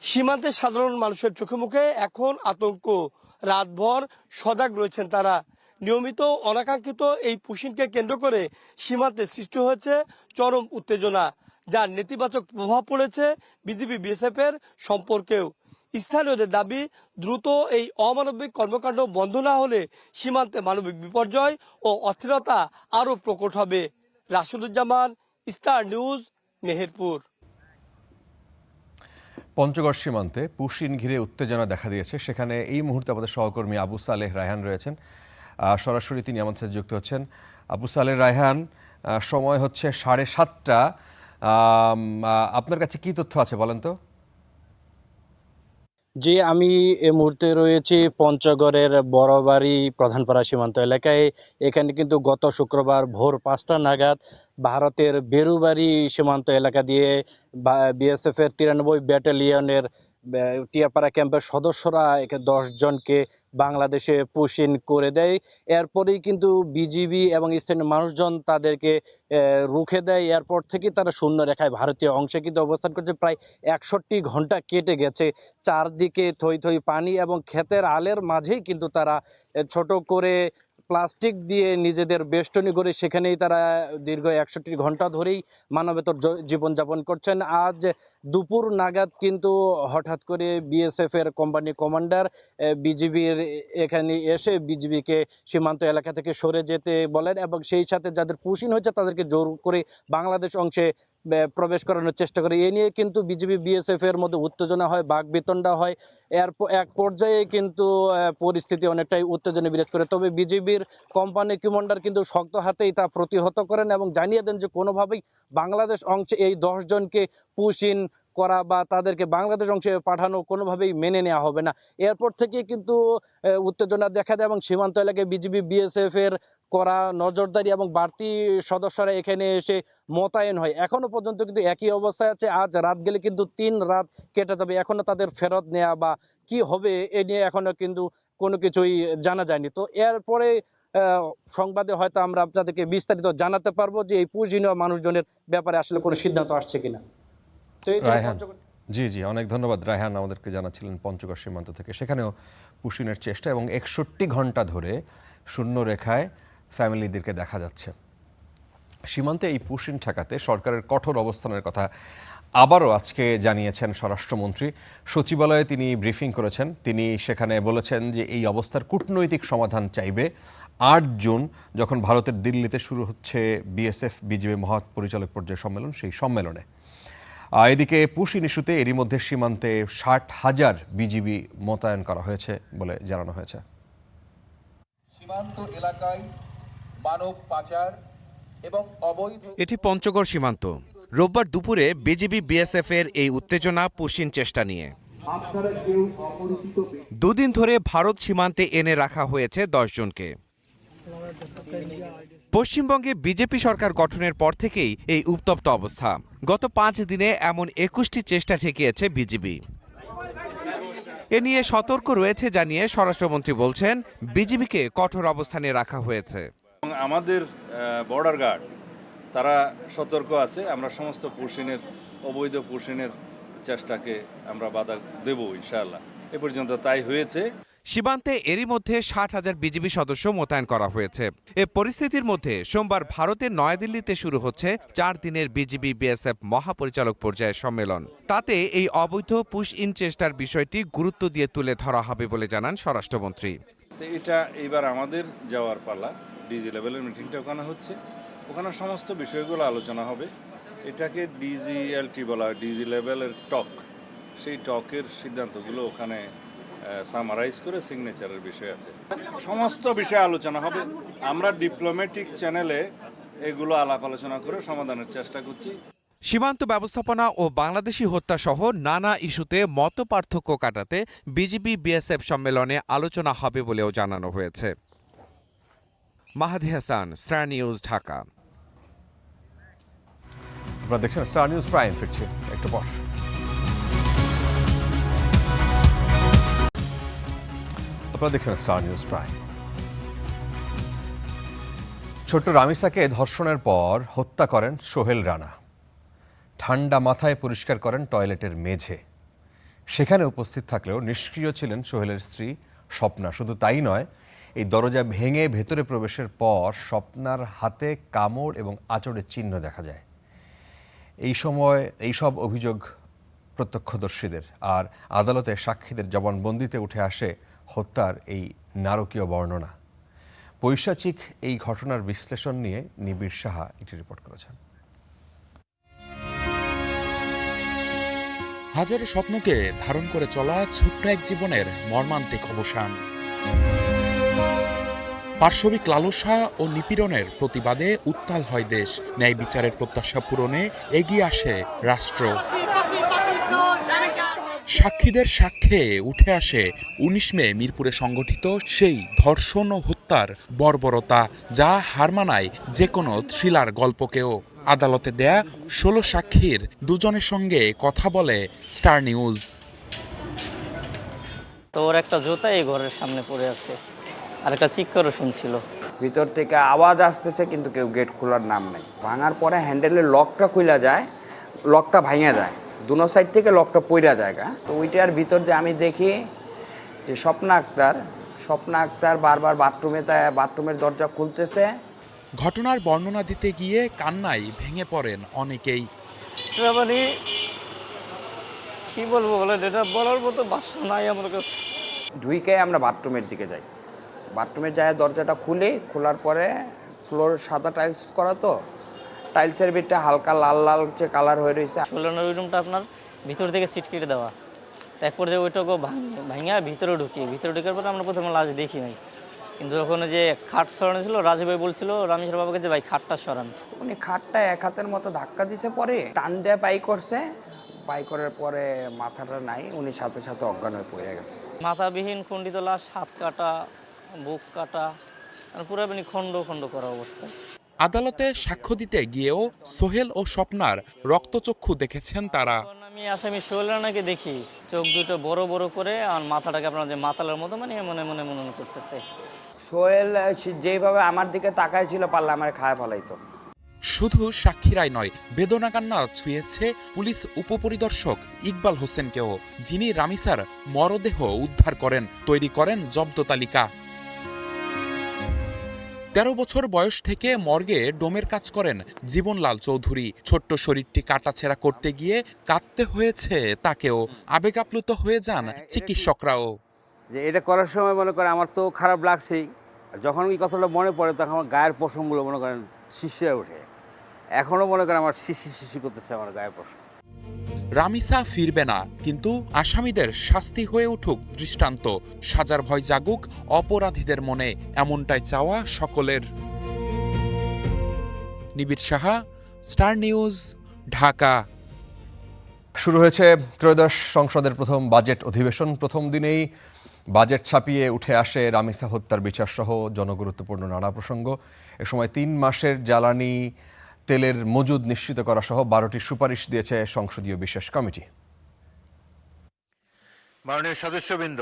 সীমান্তে সাধারণ মানুষের চোখে মুখে এখন আতঙ্ক। রাতভর সজাগ রয়েছেন তারা। নিয়মিত অনাকাঙ্ক্ষিত এই পুশিনকে কেন্দ্র করে সীমান্তে সৃষ্টি হয়েছে চরম উত্তেজনা, যার নেতিবাচক প্রভাব পড়েছে বিজিবি বিএসএফ এর সম্পর্কেও। স্থানীয়দের দাবি, দ্রুত এই অমানবিক কর্মকাণ্ড বন্ধ না হলে সীমান্তে মানবিক বিপর্যয় ও অস্থিরতা আরো প্রকট হবে। Rasheduzzaman, star news, Meherpur. পঞ্চগড় সীমান্তে পুশিন ঘিরে উত্তেজনা দেখা দিয়েছে। সেখানে এই মুহূর্তে আমাদের সহকর্মী আবু সালেহ রায়হান রয়েছেন, সরাসরি তিনি আমাদের সাথে যুক্ত হচ্ছেন। আবু সালেহ রায়হান, সময় হচ্ছে 7:30। আপনার কাছে কি তথ্য আছে বলেন তো? জি, আমি এই মুহূর্তে রয়েছি পঞ্চগড়ের বড়বাড়ি প্রধানপাড়া সীমান্ত এলাকায়। এখানে কিন্তু গত শুক্রবার ভোর 5টা নাগাদ ভারতের বেরুবাড়ি সীমান্ত এলাকা দিয়ে বিএসএফ এর 93 ব্যাটালিয়নের টিয়াপাড়া ক্যাম্পের সদস্যরা 10 জনকে বাংলাদেশে পুশিন করে দেয়। এরপরেই কিন্তু বিজিবি এবং স্থানীয় মানুষজন তাদেরকে রুখে দেয়। এরপর থেকে তারা শূন্য রেখায় ভারতীয় অংশে কিন্তু অবস্থান করছে। প্রায় 61 ঘন্টা কেটে গেছে। চারদিকে থই থই পানি এবং ক্ষেতের আলের মাঝেই কিন্তু তারা ছোট করে প্লাস্টিক দিয়ে নিজেদের বেষ্টনী করে সেখানেই তারা দীর্ঘ 61 ঘন্টা ধরেই মানবেতর জীবনযাপন করছেন। আজ দুপুর নাগাদ কিন্তু হঠাৎ করে বিএসএফ এর কোম্পানি কমান্ডার বিজিবির এখানে এসে বিজিবিকে সীমান্ত এলাকা থেকে সরে যেতে বলেন এবং সেই সাথে যাদের পুশিন হয়েছে তাদেরকে জোর করে বাংলাদেশ অংশে প্রবেশ করানোর চেষ্টা করে। এ নিয়ে কিন্তু বিজিবি বিএসএফ এর মধ্যে উত্তেজনা হয়, বাকবিতণ্ডা হয়। এক পর্যায়ে কিন্তু পরিস্থিতি অনেকটাই উত্তেজনা বিরাজ করে। তবে বিজিবির কোম্পানি কমান্ডার কিন্তু শক্ত হাতেই তা প্রতিহত করেন এবং জানিয়ে দেন যে কোনোভাবেই বাংলাদেশ অংশে এই 10 জনকে পুশ ইন করা বা তাদেরকে বাংলাদেশ অংশে পাঠানো কোনোভাবেই মেনে নেওয়া হবে না। এরপর থেকে কিন্তু উত্তেজনা দেখা দেয় এবং সীমান্ত এলাকায় বিজিবি বিএসএফ এর করা নজরদারি এবং বাড়তি সদস্যরা এখানে এসে মোতায়েন হয়। এখনো পর্যন্ত কিন্তু একই অবস্থায় আছে। আজ রাত গেলে কিন্তু 3 রাত কেটে যাবে, এখনো তাদের ফেরত নেওয়া বা কি হবে এ নিয়ে এখনো কিন্তু কোনো কিছুই জানা যায়নি। তো এরপরে সংবাদে হয়তো আমরা আপনাদেরকে বিস্তারিত জানাতে পারবো যে এই পুঁজিনীয় মানুষজনের ব্যাপারে আসলে কোনো সিদ্ধান্ত আসছে কিনা। তো এই যে রায়হান, জি অনেক ধন্যবাদ। রায়হান আমাদেরকে জানাচ্ছিলেন পঞ্চগড় সীমান্ত থেকে। সেখানেও পুশিনের চেষ্টা এবং 61 ঘন্টা ধরে শূন্য রেখায় ফ্যামিলিদেরকে দেখা যাচ্ছে। সীমান্তে এই পুশিন ঠেকাতে সরকারের কঠোর অবস্থানের কথা আবারও আজকে জানিয়েছেন স্বরাষ্ট্রমন্ত্রী। সচিবালয়ে তিনি ব্রিফিং করেছেন। তিনি সেখানে বলেছেন যে এই অবস্থার কূটনৈতিক সমাধান চাইবে। 8 জুন যখন ভারতের দিল্লিতে শুরু হচ্ছে বিএসএফ বিজিবি মহাপরিচালক পর্যায়ে সম্মেলন, সেই সম্মেলনে। এদিকে পুশিন ইস্যুতে এরই মধ্যে সীমান্তে 60,000 বিজিবি মোতায়েন করা হয়েছে বলে জানানো হয়েছে। সীমান্ত এলাকায় মানব পাচার এবং অবৈধ। এটি পঞ্চগড় সীমান্ত। রোববার দুপুরে বিজিবি বিএসএফ এর এই উত্তেজনা পুশিন চেষ্টা নিয়ে। দুদিন ধরে ভারত সীমান্তে এনে রাখা হয়েছে 10 জনকে। পশ্চিমবঙ্গে বিজেপি সরকার গঠনের পর থেকেই এই উত্তপ্ত অবস্থা। গত 5 দিনে এমন 21টি চেষ্টা ঠেকিয়েছে বিজিবি। এ নিয়ে সতর্ক রয়েছে জানিয়ে স্বরাষ্ট্রমন্ত্রী বলছেন, বিজিবিকে কঠোর অবস্থানে রাখা হয়েছে। আমাদের বর্ডার গার্ড তারা সতর্ক আছে। আমরা সমস্ত অবৈধ পুশিনের চেষ্টাকে আমরা বাধা দেব ইনশাআল্লাহ। এ পর্যন্ত তাই হয়েছে। সীমান্তে এরই মধ্যে 60,000 বিজিবি সদস্য মোতায়েন করা হয়েছে। এ পরিস্থিতির মধ্যে সোমবার ভারতের নয়াদিল্লিতে শুরু হচ্ছে 4 দিনের বিজিবি বিএসএফ মহাপরিচালক পর্যায়ের সম্মেলন। তাতে এই অবৈধ পুশ ইন চেষ্টার বিষয়টি গুরুত্ব দিয়ে তুলে ধরা হবে বলে জানান স্বরাষ্ট্রমন্ত্রী। এটা এইবার আমাদের যাওয়ার পালা। ডিজি লেভেলের মিটিংটা ওখানে হচ্ছে, ওখানে সমস্ত বিষয়গুলো আলোচনা হবে। এটাকে ডিজিএলটি বলা হয়, ডিজি লেভেলের টক। সেই টকের সিদ্ধান্তগুলো ওখানে সামারাইজ করে সিগনেচারের বিষয় আছে। সমস্ত বিষয়ে আলোচনা হবে। আমরা ডিপ্লোম্যাটিক চ্যানেলে এগুলো আলাপ আলোচনা করে সমাধানের চেষ্টা করছি। সীমান্ত ব্যবস্থাপনা ও বাংলাদেশি হত্যা সহ নানা ইস্যুতে মত পার্থক্য কাটাতে বিজিবি বিএসএফ সম্মেলনে আলোচনা হবে বলেও জানানো হয়েছে। মাহাদি হাসান, স্টার নিউজ, ঢাকা। আপনারা দেখছেন স্টার নিউজ প্রাইম, ফিরছে একটু পর। আপনারা দেখছেন স্টার নিউজ প্রাইম। ছোট্ট রামিসাকে ধর্ষণের পর হত্যা করেন সোহেল রানা। ঠান্ডা মাথায় পরিষ্কার করেন টয়লেটের মেঝে। সেখানে উপস্থিত থাকলেও নিষ্ক্রিয় ছিলেন সোহেলের স্ত্রী স্বপ্না। শুধু তাই নয়, এই দরজা ভেঙে ভেতরে প্রবেশের পর স্বপ্নার হাতে কামড় এবং আঁচড়ের চিহ্ন দেখা যায়। এই সময় এইসব অভিযোগ প্রত্যক্ষদর্শীদের, আর আদালতে সাক্ষীদের জবানবন্দিতে উঠে আসে হত্যার এই নারকীয় বর্ণনা। পৈশাচিক এই ঘটনার বিশ্লেষণ নিয়ে নিবিড় সাহা একটি রিপোর্ট করেছেন। হাজারো স্বপ্নকে ধারণ করে চলা ছোট্ট এক জীবনের মর্মান্তিক অবসান। পার্শ্ববিক লালসা ও নিপীড়নের প্রতিবাদে উত্তাল হয় দেশ। ন্যায় বিচারের প্রত্যাশা পূরণে এগিয়ে আসে রাষ্ট্র। সাক্ষীদের সাক্ষ্যে উঠে আসে 19 মে মিরপুরে সংগঠিত সেই ধর্ষণ ও হত্যার বর্বরতা, যা হার মানায় যে কোনো থ্রিলার গল্পকেও। আদালতে দেয়া 16 সাক্ষীর 2 জনের সঙ্গে কথা বলে স্টার নিউজ। তো ওর একটা জুতা এই ঘরের সামনে পড়ে আছে, আর একটা চিৎকারও শুনছিল। ভিতর থেকে আওয়াজ আসতেছে, কিন্তু কেউ গেট খোলার নাম নেই। ভাঙার পরে হ্যান্ডেলের লকটা খুলে যায়, লকটা ভাঙা যায়, দুনো সাইড থেকে লকটা পইরা যায়। তো ওইটার ভিতর দিয়ে আমি দেখি যে স্বপ্না আক্তার বারবার বাথরুমের দরজা খুলতেছে। ঘটনার বর্ণনা দিতে গিয়ে কান্নায় ভেঙে পড়েন অনেকেই। মানে কি বলবো বলে, এটা বলার মতো ভাষা নাই আমার কাছে। ঢুইকে আমরা বাথরুমের দিকে যাই। বাথরুমের যায় দরজাটা খোলার পরে ফ্লোর সাদা টাইলস করা, তো টাইলসের ভিতরে হালকা লাল লাল কালার হয়ে রয়েছে। 16 নম্বর রুমটা আপনার ভিতর থেকে সিট কেটে দেওয়া, তারপর যে ওইটাকে ভাঙিয়া ভিতরে ঢুকার পরে আমরা প্রথমে লাশ দেখি নাই, কিন্তু ওখানে যে খাট সরানো ছিল, রাজু ভাই বলছিল রামেশ্বর বাবাকে যে ভাই খাটটা সরান। উনি খাটটা এক হাতের মতো ধাক্কা দিছে, পরে টান দিয়ে পাই করছে, পাই করার পরে মাথাটা নাই, উনি সাথে সাথে অজ্ঞান হয়ে পড়ে গেছে। মাথাবিহীন খণ্ডিত লাশ, হাত কাটা, বুক কাটা, পুরোপুরি খণ্ড খণ্ড করা অবস্থা। আদালতে সাক্ষ্য দিতে গিয়েও সোহেল ও স্বপ্নার রক্তচক্ষু দেখেছেন তারা। আমি আসামি সোহেল রানাকে দেখি চোখ দুটো বড় বড় করে, আর মাথাটাকে আপনার যে মাতালের মতো মানে মনে মনে মনে করতেছে। সোহেল যেভাবে আমার দিকে তাকায় ছিল, পারলে আমার খায় ফেলাইতো। শুধু সাক্ষীরাই নয়, বেদনা কান্না ছুঁয়েছে পুলিশ উপপরিদর্শক ইকবাল হোসেনকেও, যিনি রামিসার মরদেহ উদ্ধার করেন, তৈরি করেন জব্দ তালিকা। 13 বছর বয়স থেকে মর্গে ডোমের কাজ করেন জীবনলাল চৌধুরী। ছোট্ট শরীরটি কাটাছেঁড়া করতে গিয়ে কাঁদতে হয়েছে তাকেও, আবেগ আপ্লুত হয়ে যান চিকিৎসকরাও। যে এটা করার সময় মনে করেন আমার তো খারাপ লাগছেই, যখন এই কথাটা মনে পড়ে তখন আমার গায়ের পশমগুলো মনে করেন শিশিয়ে ওঠে, এখনো মনে করেন আমার শিশি করতেছে আমার গায়ের পশম। রামিসা ফিরবে না, কিন্তু আসামিদের শাস্তি হয়ে উঠুক দৃষ্টান্ত, সাজার ভয় জাগুক অপরাধীদের মনে, এমনটাই চাওয়া সকলের। নিবিড় সাহা, স্টার নিউজ, ঢাকা। শুরু হয়েছে ত্রয়োদশ সংসদের প্রথম বাজেট অধিবেশন। প্রথম দিনেই বাজেট ছাপিয়ে উঠে আসে রামিসা হত্যার বিচার সহ জনগুরুত্বপূর্ণ নানা প্রসঙ্গ। এ সময় 3 মাসের জ্বালানি তেলের মজুদ নিশ্চিত করা সহ 12টি সুপারিশ দিয়েছে সংসদীয় বিশেষ কমিটি। মাননীয় সদস্যবৃন্দ,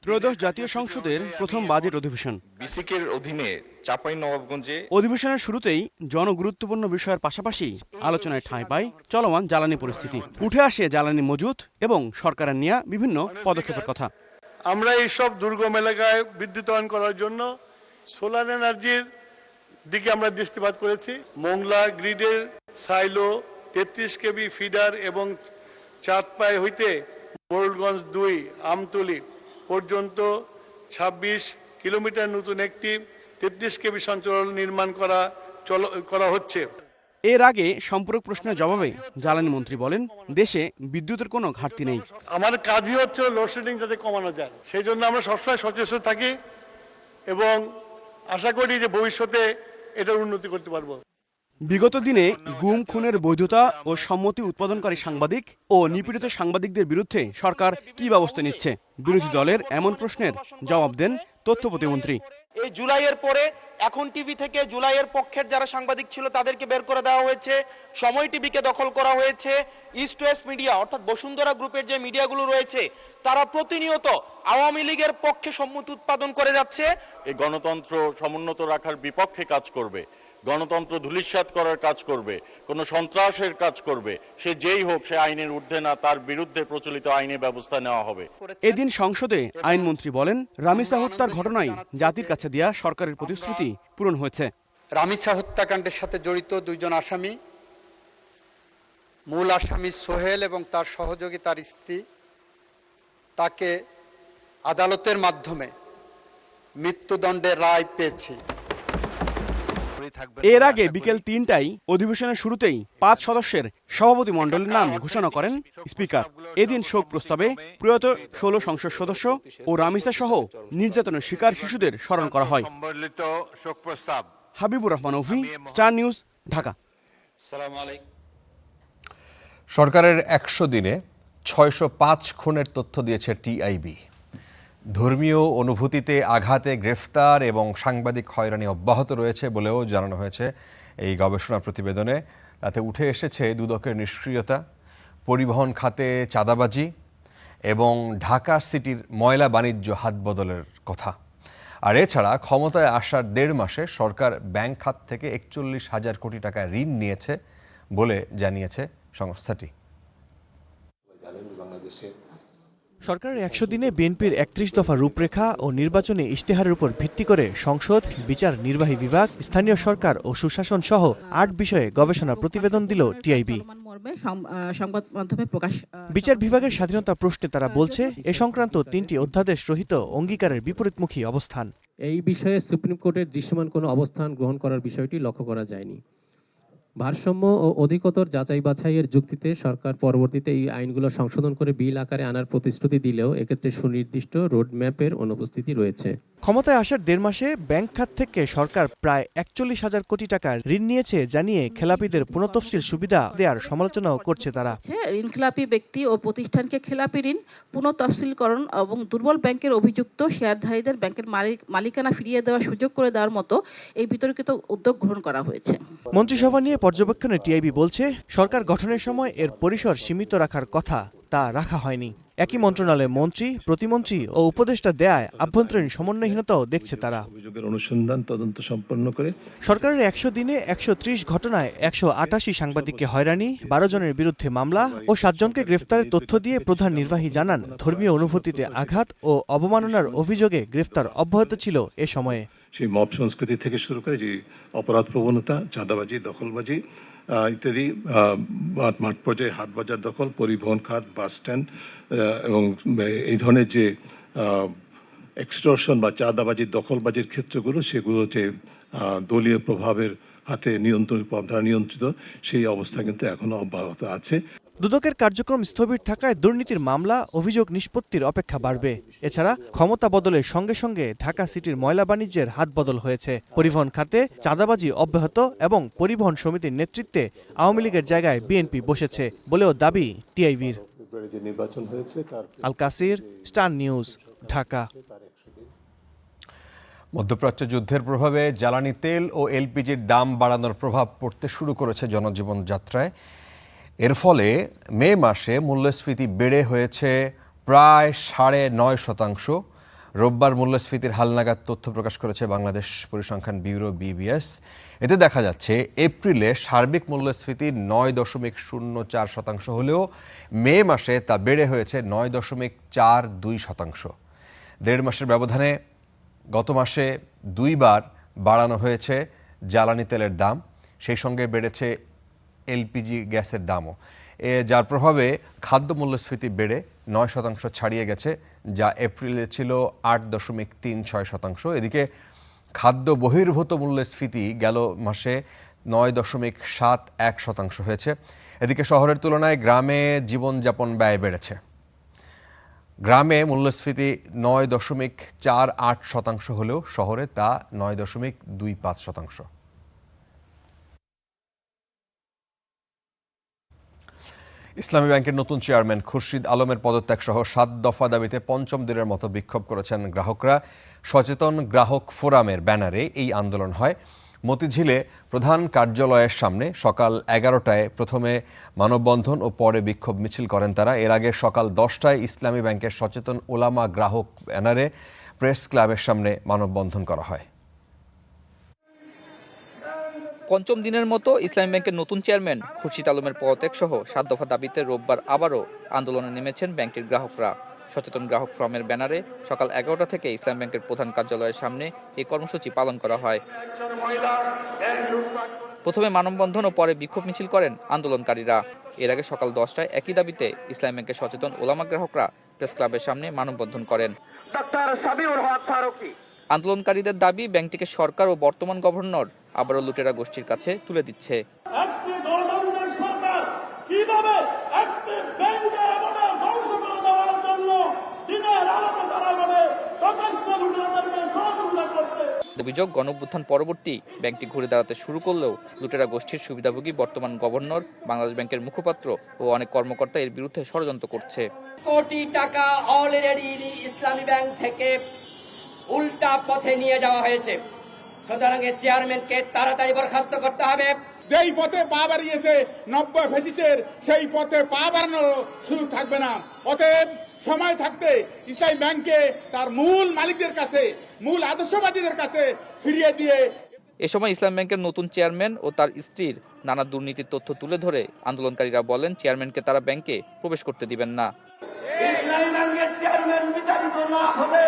ত্রয়োদশ জাতীয় সংসদের প্রথম বাজেট অধিবেশন বিসিকের অধীনে চাঁপাইনবাবগঞ্জে অধিবেশনের শুরুতেই জনগুরুত্বপূর্ণ বিষয়ের পাশাপাশি আলোচনায় ঠাঁই পায় চলমান জ্বালানি পরিস্থিতি। উঠে আসে জ্বালানি মজুত এবং সরকারের নেওয়া বিভিন্ন পদক্ষেপের কথা। আমরা এইসব দুর্গম এলাকায় বিদ্যুতায়ন করার জন্য সোলার এনার্জির দিকে আমরা দৃষ্টিপাত করেছি। মোংলা গ্রিডের সাইলো 33 কেবি ফিডার এবং চাঁদপাই হইতে মোরলগঞ্জ 2 আমতলী পর্যন্ত 26 কিলোমিটার নতুন একটি 33 কেবি সঞ্চালন নির্মাণ করা হচ্ছে। এর আগে সম্পূরক প্রশ্নের জবাবে জ্বালানি মন্ত্রী বলেন, দেশে বিদ্যুতের কোনো ঘাটতি নেই। আমার কাজই হচ্ছে লোডশেডিং যাতে কমানো যায়, সেই জন্য আমরা সবসময় সচেতন থাকি এবং আশা করি যে ভবিষ্যতে এটার উন্নতি করতে পারবো। বিগত দিনে গুম খুনের বৈধতা ও সম্মতি উৎপাদনকারী সাংবাদিক ও নিপীড়িত সাংবাদিকদের বিরুদ্ধে সরকার কি ব্যবস্থা নিচ্ছে? বিরোধী দলের এমন প্রশ্নের জবাব দেন তথ্য প্রতিমন্ত্রী। এই জুলাইয়ের পরে এখন টিভি থেকে জুলাইয়ের পক্ষের যারা সাংবাদিক ছিল তাদেরকে বের করে দেওয়া হয়েছে, সময় টিভিকে দখল করা হয়েছে, ইস্ট ওয়েস্ট মিডিয়া অর্থাৎ বসুন্ধরা গ্রুপের যে মিডিয়াগুলো রয়েছে তারা প্রতিনিয়ত আওয়ামী লীগের পক্ষে সম্মতি উৎপাদন করে যাচ্ছে। এই গণতন্ত্র সমুন্নত রাখার বিপক্ষে কাজ করবে, গণতন্ত্র ধূলিসাৎ করার কাজ করবে, কোনো সন্ত্রাসের কাজ করবে, সে যেই হোক, সে আইনের ঊর্ধ্বে না, তার বিরুদ্ধে প্রচলিত আইনে ব্যবস্থা নেওয়া হবে। এদিন সংসদে আইনমন্ত্রী বলেন, রামিসা হত্যার ঘটনায় জাতির কাছে দেয়া সরকারের প্রতিশ্রুতি পূরণ হয়েছে। রামিসা হত্যাকাণ্ডের সাথে জড়িত 2 জন আসামি, মূল আসামি সোহেল এবং তার সহযোগী তার স্ত্রী, তাকে আদালতের মাধ্যমে মৃত্যুদণ্ডের রায় পেয়েছে। এর আগে বিকেল 3টায় অধিবেশনের শুরুতেই 5 সদস্যের সভাপতি মণ্ডলীর নাম ঘোষণা করেন স্পিকার। এদিন শোক প্রস্তাবে প্রয়াত 16 সংসদ সদস্য ও রামিসা সহ নির্যাতনের শিকার শিশুদের স্মরণ করা হয়। হাবিবুর রহমান অভি, স্টার নিউজ, ঢাকা। সরকারের 100 দিনে 605 খুনের তথ্য দিয়েছে টিআইবি। ধর্মীয় অনুভূতিতে আঘাতে গ্রেফতার এবং সাংবাদিক হয়রানি অব্যাহত রয়েছে বলেও জানানো হয়েছে এই গবেষণা প্রতিবেদনে। তাতে উঠে এসেছে দুদকের নিষ্ক্রিয়তা, পরিবহন খাতে চাঁদাবাজি এবং ঢাকা সিটির ময়লা বাণিজ্য হাত বদলের কথা। আর এছাড়া ক্ষমতায় আসার 1.5 মাসে সরকার ব্যাংক খাত থেকে 41,000 কোটি টাকা ঋণ নিয়েছে বলে জানিয়েছে সংস্থাটি। সরকারের 100 দিনে বিএনপির 31 দফা রূপরেখা ও নির্বাচনী ইশতেহারের উপর ভিত্তি করে সংসদ, বিচার নির্বাহী বিভাগ, স্থানীয় সরকার ও সুশাসন সহ 8 বিষয়ে গবেষণা প্রতিবেদন দিল টিআইবি। বিচার বিভাগের স্বাধীনতা প্রশ্নে তারা বলছে, এ সংক্রান্ত 3টি অধ্যাদেশ রহিত অঙ্গীকারের বিপরীতমুখী অবস্থান। এই বিষয়ে সুপ্রিম কোর্টের দৃশ্যমান কোনো অবস্থান গ্রহণ করার বিষয়টি লক্ষ্য করা যায়নি। ভারসাম্য ও অধিকতর যাচাই বাছাইয়ের যুক্তিতে সরকার পরবর্তীতে এই আইনগুলো সংশোধন করে বিল আকারে আনার প্রতিশ্রুতি দিলেও এক্ষেত্রে সুনির্দিষ্ট রোডম্যাপের অনুপস্থিতি রয়েছে। ক্ষমতায় আসার 1.5 মাসে ব্যাংক খাত থেকে সরকার প্রায় 41,000 কোটি টাকা ঋণ নিয়েছে জানিয়ে খেলাপিদের পুনঃতফসিল সুবিধা দেওয়ার সমালোচনাও করছে তারা। ঋণখেলাপি ব্যক্তি ও প্রতিষ্ঠানকে খেলাপি ঋণ পুনঃতফসিলকরণ এবং দুর্বল ব্যাংকের অভিযুক্ত শেয়ারধারীদের ব্যাংকের মালিকানা ফিরিয়ে দেওয়ার সুযোগ করে দেওয়ার মতো এই বিতর্কিত উদ্যোগ গ্রহণ করা হয়েছে। মন্ত্রিসভা নিয়ে পর্যবেক্ষণে টিআইবি বলছে সরকার গঠনের সময় এর পরিসর সীমিত রাখার কথা, তা রাখা হয়নি। একই মন্ত্রণালয়ে মন্ত্রী, প্রতিমন্ত্রী ও উপদেষ্টা দেয়ায় আভ্যন্তরীণ সমন্বয়হীনতাও দেখছে তারা। অভিযোগের অনুসন্ধান তদন্ত সম্পন্ন করে সরকারের 100 দিনে 130 ঘটনায় 188 সাংবাদিককে হয়রানি, 12 জনের বিরুদ্ধে মামলা ও 7 জনকে গ্রেফতারের তথ্য দিয়ে প্রধান নির্বাহী জানান ধর্মীয় অনুভূতিতে আঘাত ও অবমাননার অভিযোগে গ্রেফতার অব্যাহত ছিল এ সময়ে। সেই মব সংস্কৃতি থেকে শুরু করে যে অপরাধ প্রবণতা, চাঁদাবাজি, দখলবাজি ইত্যাদি, মাঠ পর্যায়ে হাট বাজার দখল, পরিবহন খাত, বাস স্ট্যান্ড এবং এই ধরনের যে এক্সটর্শন বা চাঁদাবাজির দখলবাজির ক্ষেত্রগুলো, সেগুলো যে দলীয় প্রভাবের হাতে নিয়ন্ত্রিত, সেই অবস্থা কিন্তু এখনো অব্যাহত আছে। দুদকের কার্যক্রম স্থবির থাকায় দুর্নীতির মামলা, অভিযোগ নিষ্পত্তির অপেক্ষা বাড়বে। এছাড়া ক্ষমতা বদলের সঙ্গে সঙ্গে ঢাকা সিটির ময়লা বাণিজ্যের হাত বদল হয়েছে। পরিবহন খাতে চাঁদাবাজি অব্যাহত এবং পরিবহন সমিতির নেতৃত্বে আওয়ামী লীগের জায়গায় বিএনপি বসেছে বলেও দাবি টিআইবির। আল কাসির, স্টার নিউজ, ঢাকা। মধ্যপ্রাচ্য যুদ্ধের প্রভাবে জ্বালানি তেল ও এলপিজির দাম বাড়ানোর প্রভাব পড়তে শুরু করেছে জনজীবন যাত্রায়। এর ফলে মে মাসে মূল্যস্ফীতি বেড়ে হয়েছে প্রায় 9.5%। রোববার মূল্যস্ফীতির হালনাগাদ তথ্য প্রকাশ করেছে বাংলাদেশ পরিসংখ্যান ব্যুরো BBS। এতে দেখা যাচ্ছে এপ্রিলে সার্বিক মূল্যস্ফীতি 9.04% হলেও মে মাসে তা বেড়ে হয়েছে 9.42%। 1.5 মাসের ব্যবধানে গত মাসে 2 বার বাড়ানো হয়েছে জ্বালানি তেলের দাম, সেই সঙ্গে বেড়েছে এলপিজি গ্যাসের দামও, যার প্রভাবে খাদ্য মূল্যস্ফীতি বেড়ে 9% ছাড়িয়ে গেছে, যা এপ্রিলে ছিল 8.36%। এদিকে খাদ্য বহির্ভূত মূল্যস্ফীতি গেল মাসে 9.71% হয়েছে। এদিকে শহরের তুলনায় গ্রামে জীবনযাপন ব্যয় বেড়েছে। গ্রামে মূল্যস্ফীতি 9.48% হলেও শহরে তা 9.25%। ইসলামী ব্যাংকের নতুন চেয়ারম্যান খুরশিদ আলমের পদত্যাগ সহ 7 দফা দাবিতে 5ম দিনের মতো বিক্ষোভ করেছেন গ্রাহকরা। সচেতন গ্রাহক ফোরামের ব্যানারে এই আন্দোলন হয়। মতিঝিলে প্রধান কার্যালয়ের সামনে সকাল 11টায় প্রথমে মানববন্ধন ও পরে বিক্ষোভ মিছিল করেন তারা। এর আগে সকাল 10টায় ইসলামী ব্যাংকের সচেতন ওলামা গ্রাহক ব্যানারে প্রেস ক্লাবের সামনে মানববন্ধন করা হয়। 5ম দিনের মতো ইসলামী ব্যাংকের নতুন চেয়ারম্যান খুরশিদ আলমের পদত্যাগ সহ 7 দফা দাবিতে রোববার আবারও আন্দোলনে নেমেছেন ব্যাংকটির গ্রাহকরা। সচেতন গ্রাহক ফোরামের ব্যানারে সকাল 11টা থেকে ইসলামী ব্যাংকের প্রধান কার্যালয়ের সামনে এই কর্মসূচি পালন করা হয়। প্রথমে মানববন্ধন ও পরে বিক্ষোভ মিছিল করেন আন্দোলনকারীরা। এর আগে সকাল 10টায় একই দাবিতে ইসলামী ব্যাংকের সচেতন ওলামা গ্রাহকরা প্রেস ক্লাবের সামনে মানববন্ধন করেন। আন্দোলনকারীদের দাবি ব্যাংকটিকে সরকার ও বর্তমান গভর্নর আবারও লুটেরা গোষ্ঠীর কাছে তুলে দিচ্ছে। অভিযোগ, গণঅভ্যুত্থান পরবর্তী ব্যাংকটি ঘুরে দাঁড়াতে শুরু করলেও লুটেরা গোষ্ঠীর সুবিধাভোগী বর্তমান গভর্নর, বাংলাদেশ ব্যাংকের মুখপাত্র ও অনেক কর্মকর্তা এর বিরুদ্ধে ষড়যন্ত্র করছে। কোটি টাকা অলরেডি ইসলামী ব্যাংক থেকে উল্টা পথে নিয়ে যাওয়া হয়েছে। সুতরাং চেয়ারম্যানকে তাড়াতাড়ি বরখাস্ত করতে হবে। যেই পথে পা বাড়িয়েছে 90 ফেসিটের, সেই পথে পা বাড়ানোর সুযোগ থাকবে না। অতএব সময় থাকতে ইসলামী ব্যাংকে তার মূল মালিকদের কাছে, মূল আদর্শবাদীদের কাছে ফিরিয়ে দিয়ে। এ সময় ইসলাম ব্যাংকের নতুন চেয়ারম্যান ও তার স্ত্রীর নানা দুর্নীতির তথ্য তুলে ধরে আন্দোলনকারীরা বলেন চেয়ারম্যানকে তারা ব্যাংকে প্রবেশ করতে দিবেন না। ইসলামী ব্যাংকের চেয়ারম্যান বিতাড়িত না হলে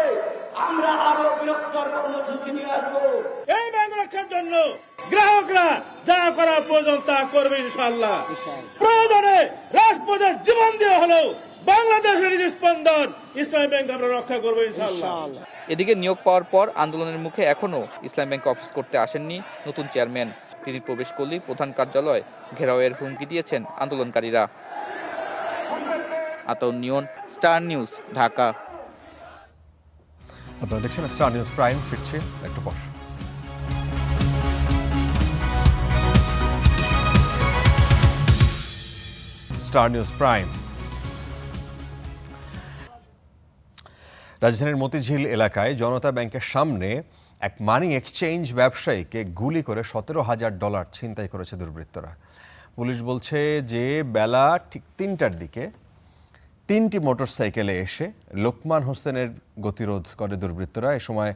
আমরা আরো বৃহত্তর কর্মসূচি নিয়ে আসবো। এই ব্যাংক রক্ষার জন্য গ্রাহকরা যা করার প্রয়োজন তা করবে ইনশাআল্লাহ। প্রয়োজনে রাজপথে জীবন দেওয়া হলো বাংলাদেশের স্পন্দন ইসলামী ব্যাংক আমরা রক্ষা করবো ইনশাআল্লাহ। এদিকে নিয়োগ পাওয়ার পর আন্দোলনের মুখে এখনো ইসলামী ব্যাংক অফিস করতে আসেননি নতুন চেয়ারম্যান। তিনি প্রবেশ করলেই প্রধান কার্যালয় ঘেরাওয়ের হুমকি দিয়েছেন আন্দোলনকারীরা। আতাউর নিয়ন, স্টার নিউজ, ঢাকা। আপনারা দেখছেন স্টার নিউজ প্রাইম, ফিরছে একটু পর। Star news prime. রাজধানীর মতিঝিল এলাকায় জনতা ব্যাংকের সামনে এক মানি এক্সচেঞ্জ ব্যবসায়ীকে গুলি করে $17,000 ছিনতাই করেছে দুর্বৃত্তরা। পুলিশ বলছে যে বেলা ঠিক 3টার দিকে 3টি মোটরসাইকেলে এসে লোকমান হোসেনের গতিরোধ করে দুর্বৃত্তরা। এ সময়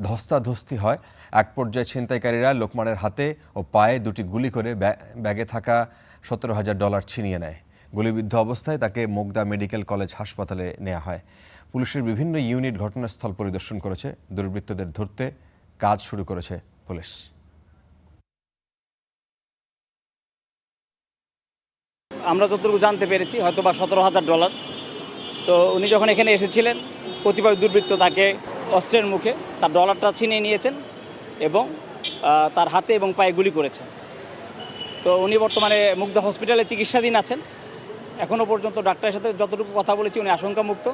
ধস্তাধস্তি হয়। এক পর্যায়ে ছিনতাইকারীরা লোকমানের হাতে ও পায়ে 2টি গুলি করে ব্যাগে থাকা $17,000 ছিনিয়ে নেয়। গুলিবিদ্ধ অবস্থায় তাকে মোগদা মেডিকেল কলেজ হাসপাতালে নেওয়া হয়। পুলিশের বিভিন্ন ইউনিট ঘটনাস্থল পরিদর্শন করেছে। দুর্বৃত্তদের ধরতে কাজ শুরু করেছে পুলিশ। আমরা যতটুকু জানতে পেরেছি হয়তো বা $17,000। তো উনি যখন এখানে এসেছিলেন কতিপয় দুর্বৃত্ত তাকে অস্ত্রের মুখে তার ডলারটা ছিনিয়ে নিয়েছেন এবং তার হাতে এবং পায়ে গুলি করেছেন। তো উনি বর্তমানে মুগদা হসপিটালে চিকিৎসাধীন আছেন। এখনও পর্যন্ত ডাক্তারের সাথে যতটুকু কথা বলেছি উনি আশঙ্কামুক্ত।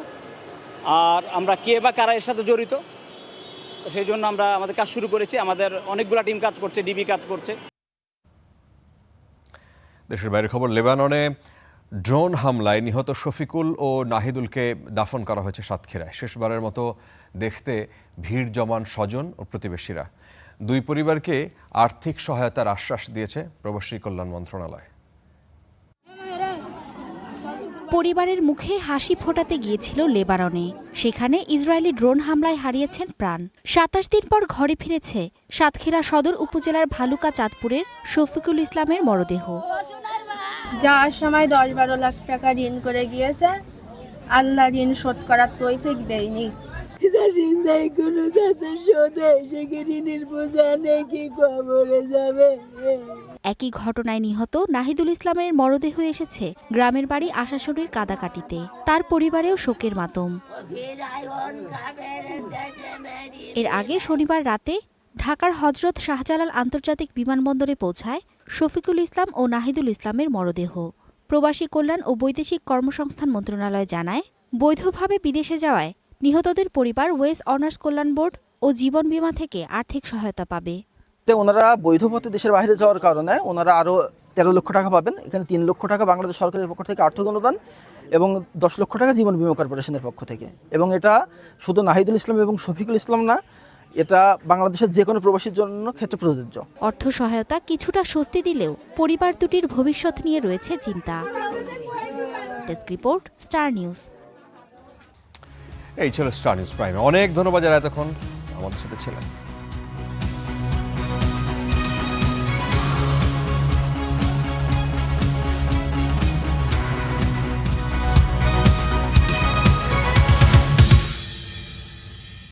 আর আমরা কে বা কারা এর সাথে জড়িত সেই জন্য আমরা আমাদের কাজ শুরু করেছি। আমাদের অনেকগুলো টিম কাজ করছে, ডিবি কাজ করছে। দেশের বাইরের খবর, লেবাননে ড্রোন হামলায় নিহত শফিকুল ও নাহিদুলকে দাফন করা হয়েছে সাতক্ষীরায়। শেষবারের মতো দেখতে ভিড় জমান স্বজন ও প্রতিবেশীরা। দুই পরিবারকে আর্থিক সহায়তার আশ্বাস দিয়েছে প্রবাসী কল্যাণ মন্ত্রণালয়। পরিবারের মুখে হাসি ফোটাতে গিয়েছিল লেবাননে। সেখানে ইসরায়েলি ড্রোন হামলায় হারিয়েছেন প্রাণ। 27 দিন পর ঘরে ফিরেছে সাতক্ষীরা সদর উপজেলার ভালুকা চাঁদপুরের শফিকুল ইসলামের মরদেহ। যাওয়ার সময় 10-12 লাখ টাকা ঋণ করে গিয়েছে। আল্লাহ ঋণ শোধ করার তৌফিক দেয়নি। একই ঘটনায় নিহত নাহিদুল ইসলামের মরদেহ এসেছে গ্রামের বাড়ি আশাশুড়ির কাদাকাটিতে। তার পরিবারেও শোকের মাতম। এর আগে শনিবার রাতে ঢাকার হযরত শাহজালাল আন্তর্জাতিক বিমানবন্দরে পৌঁছায় শফিকুল ইসলাম ও নাহিদুল ইসলামের মরদেহ। প্রবাসী কল্যাণ ও বৈদেশিক কর্মসংস্থান মন্ত্রণালয় জানায়, বৈধভাবে বিদেশে যাওয়ায় নিহতদের পরিবার ওয়েস অনার্স কল্যাণ বোর্ড ও জীবন বীমা থেকে আর্থিক সহায়তা পাবে। ওনারা বৈধ পথে দেশের বাইরে যাওয়ার কারণে ওনারা আরও 13 লক্ষ টাকা পাবেন। এখানে 3 লক্ষ টাকা বাংলাদেশ সরকারের পক্ষ থেকে আর্থিক অনুদান এবং 10 লক্ষ টাকা জীবন বীমা কর্পোরেশনের পক্ষ থেকে। এবং এটা শুধু নাহিদুল ইসলাম এবং শফিকুল ইসলাম না, এটা বাংলাদেশের যে কোনো প্রবাসীর জন্য ক্ষেত্রে প্রযোজ্য। অর্থ সহায়তা কিছুটা স্বস্তি দিলেও পরিবার দুটির ভবিষ্যৎ নিয়ে রয়েছে চিন্তা। Desk report, star news. এই ছিল স্টার নিউজ প্রাইমে। অনেক ধন্যবাদ যারা এতক্ষণ আমাদের সাথে ছিলেন।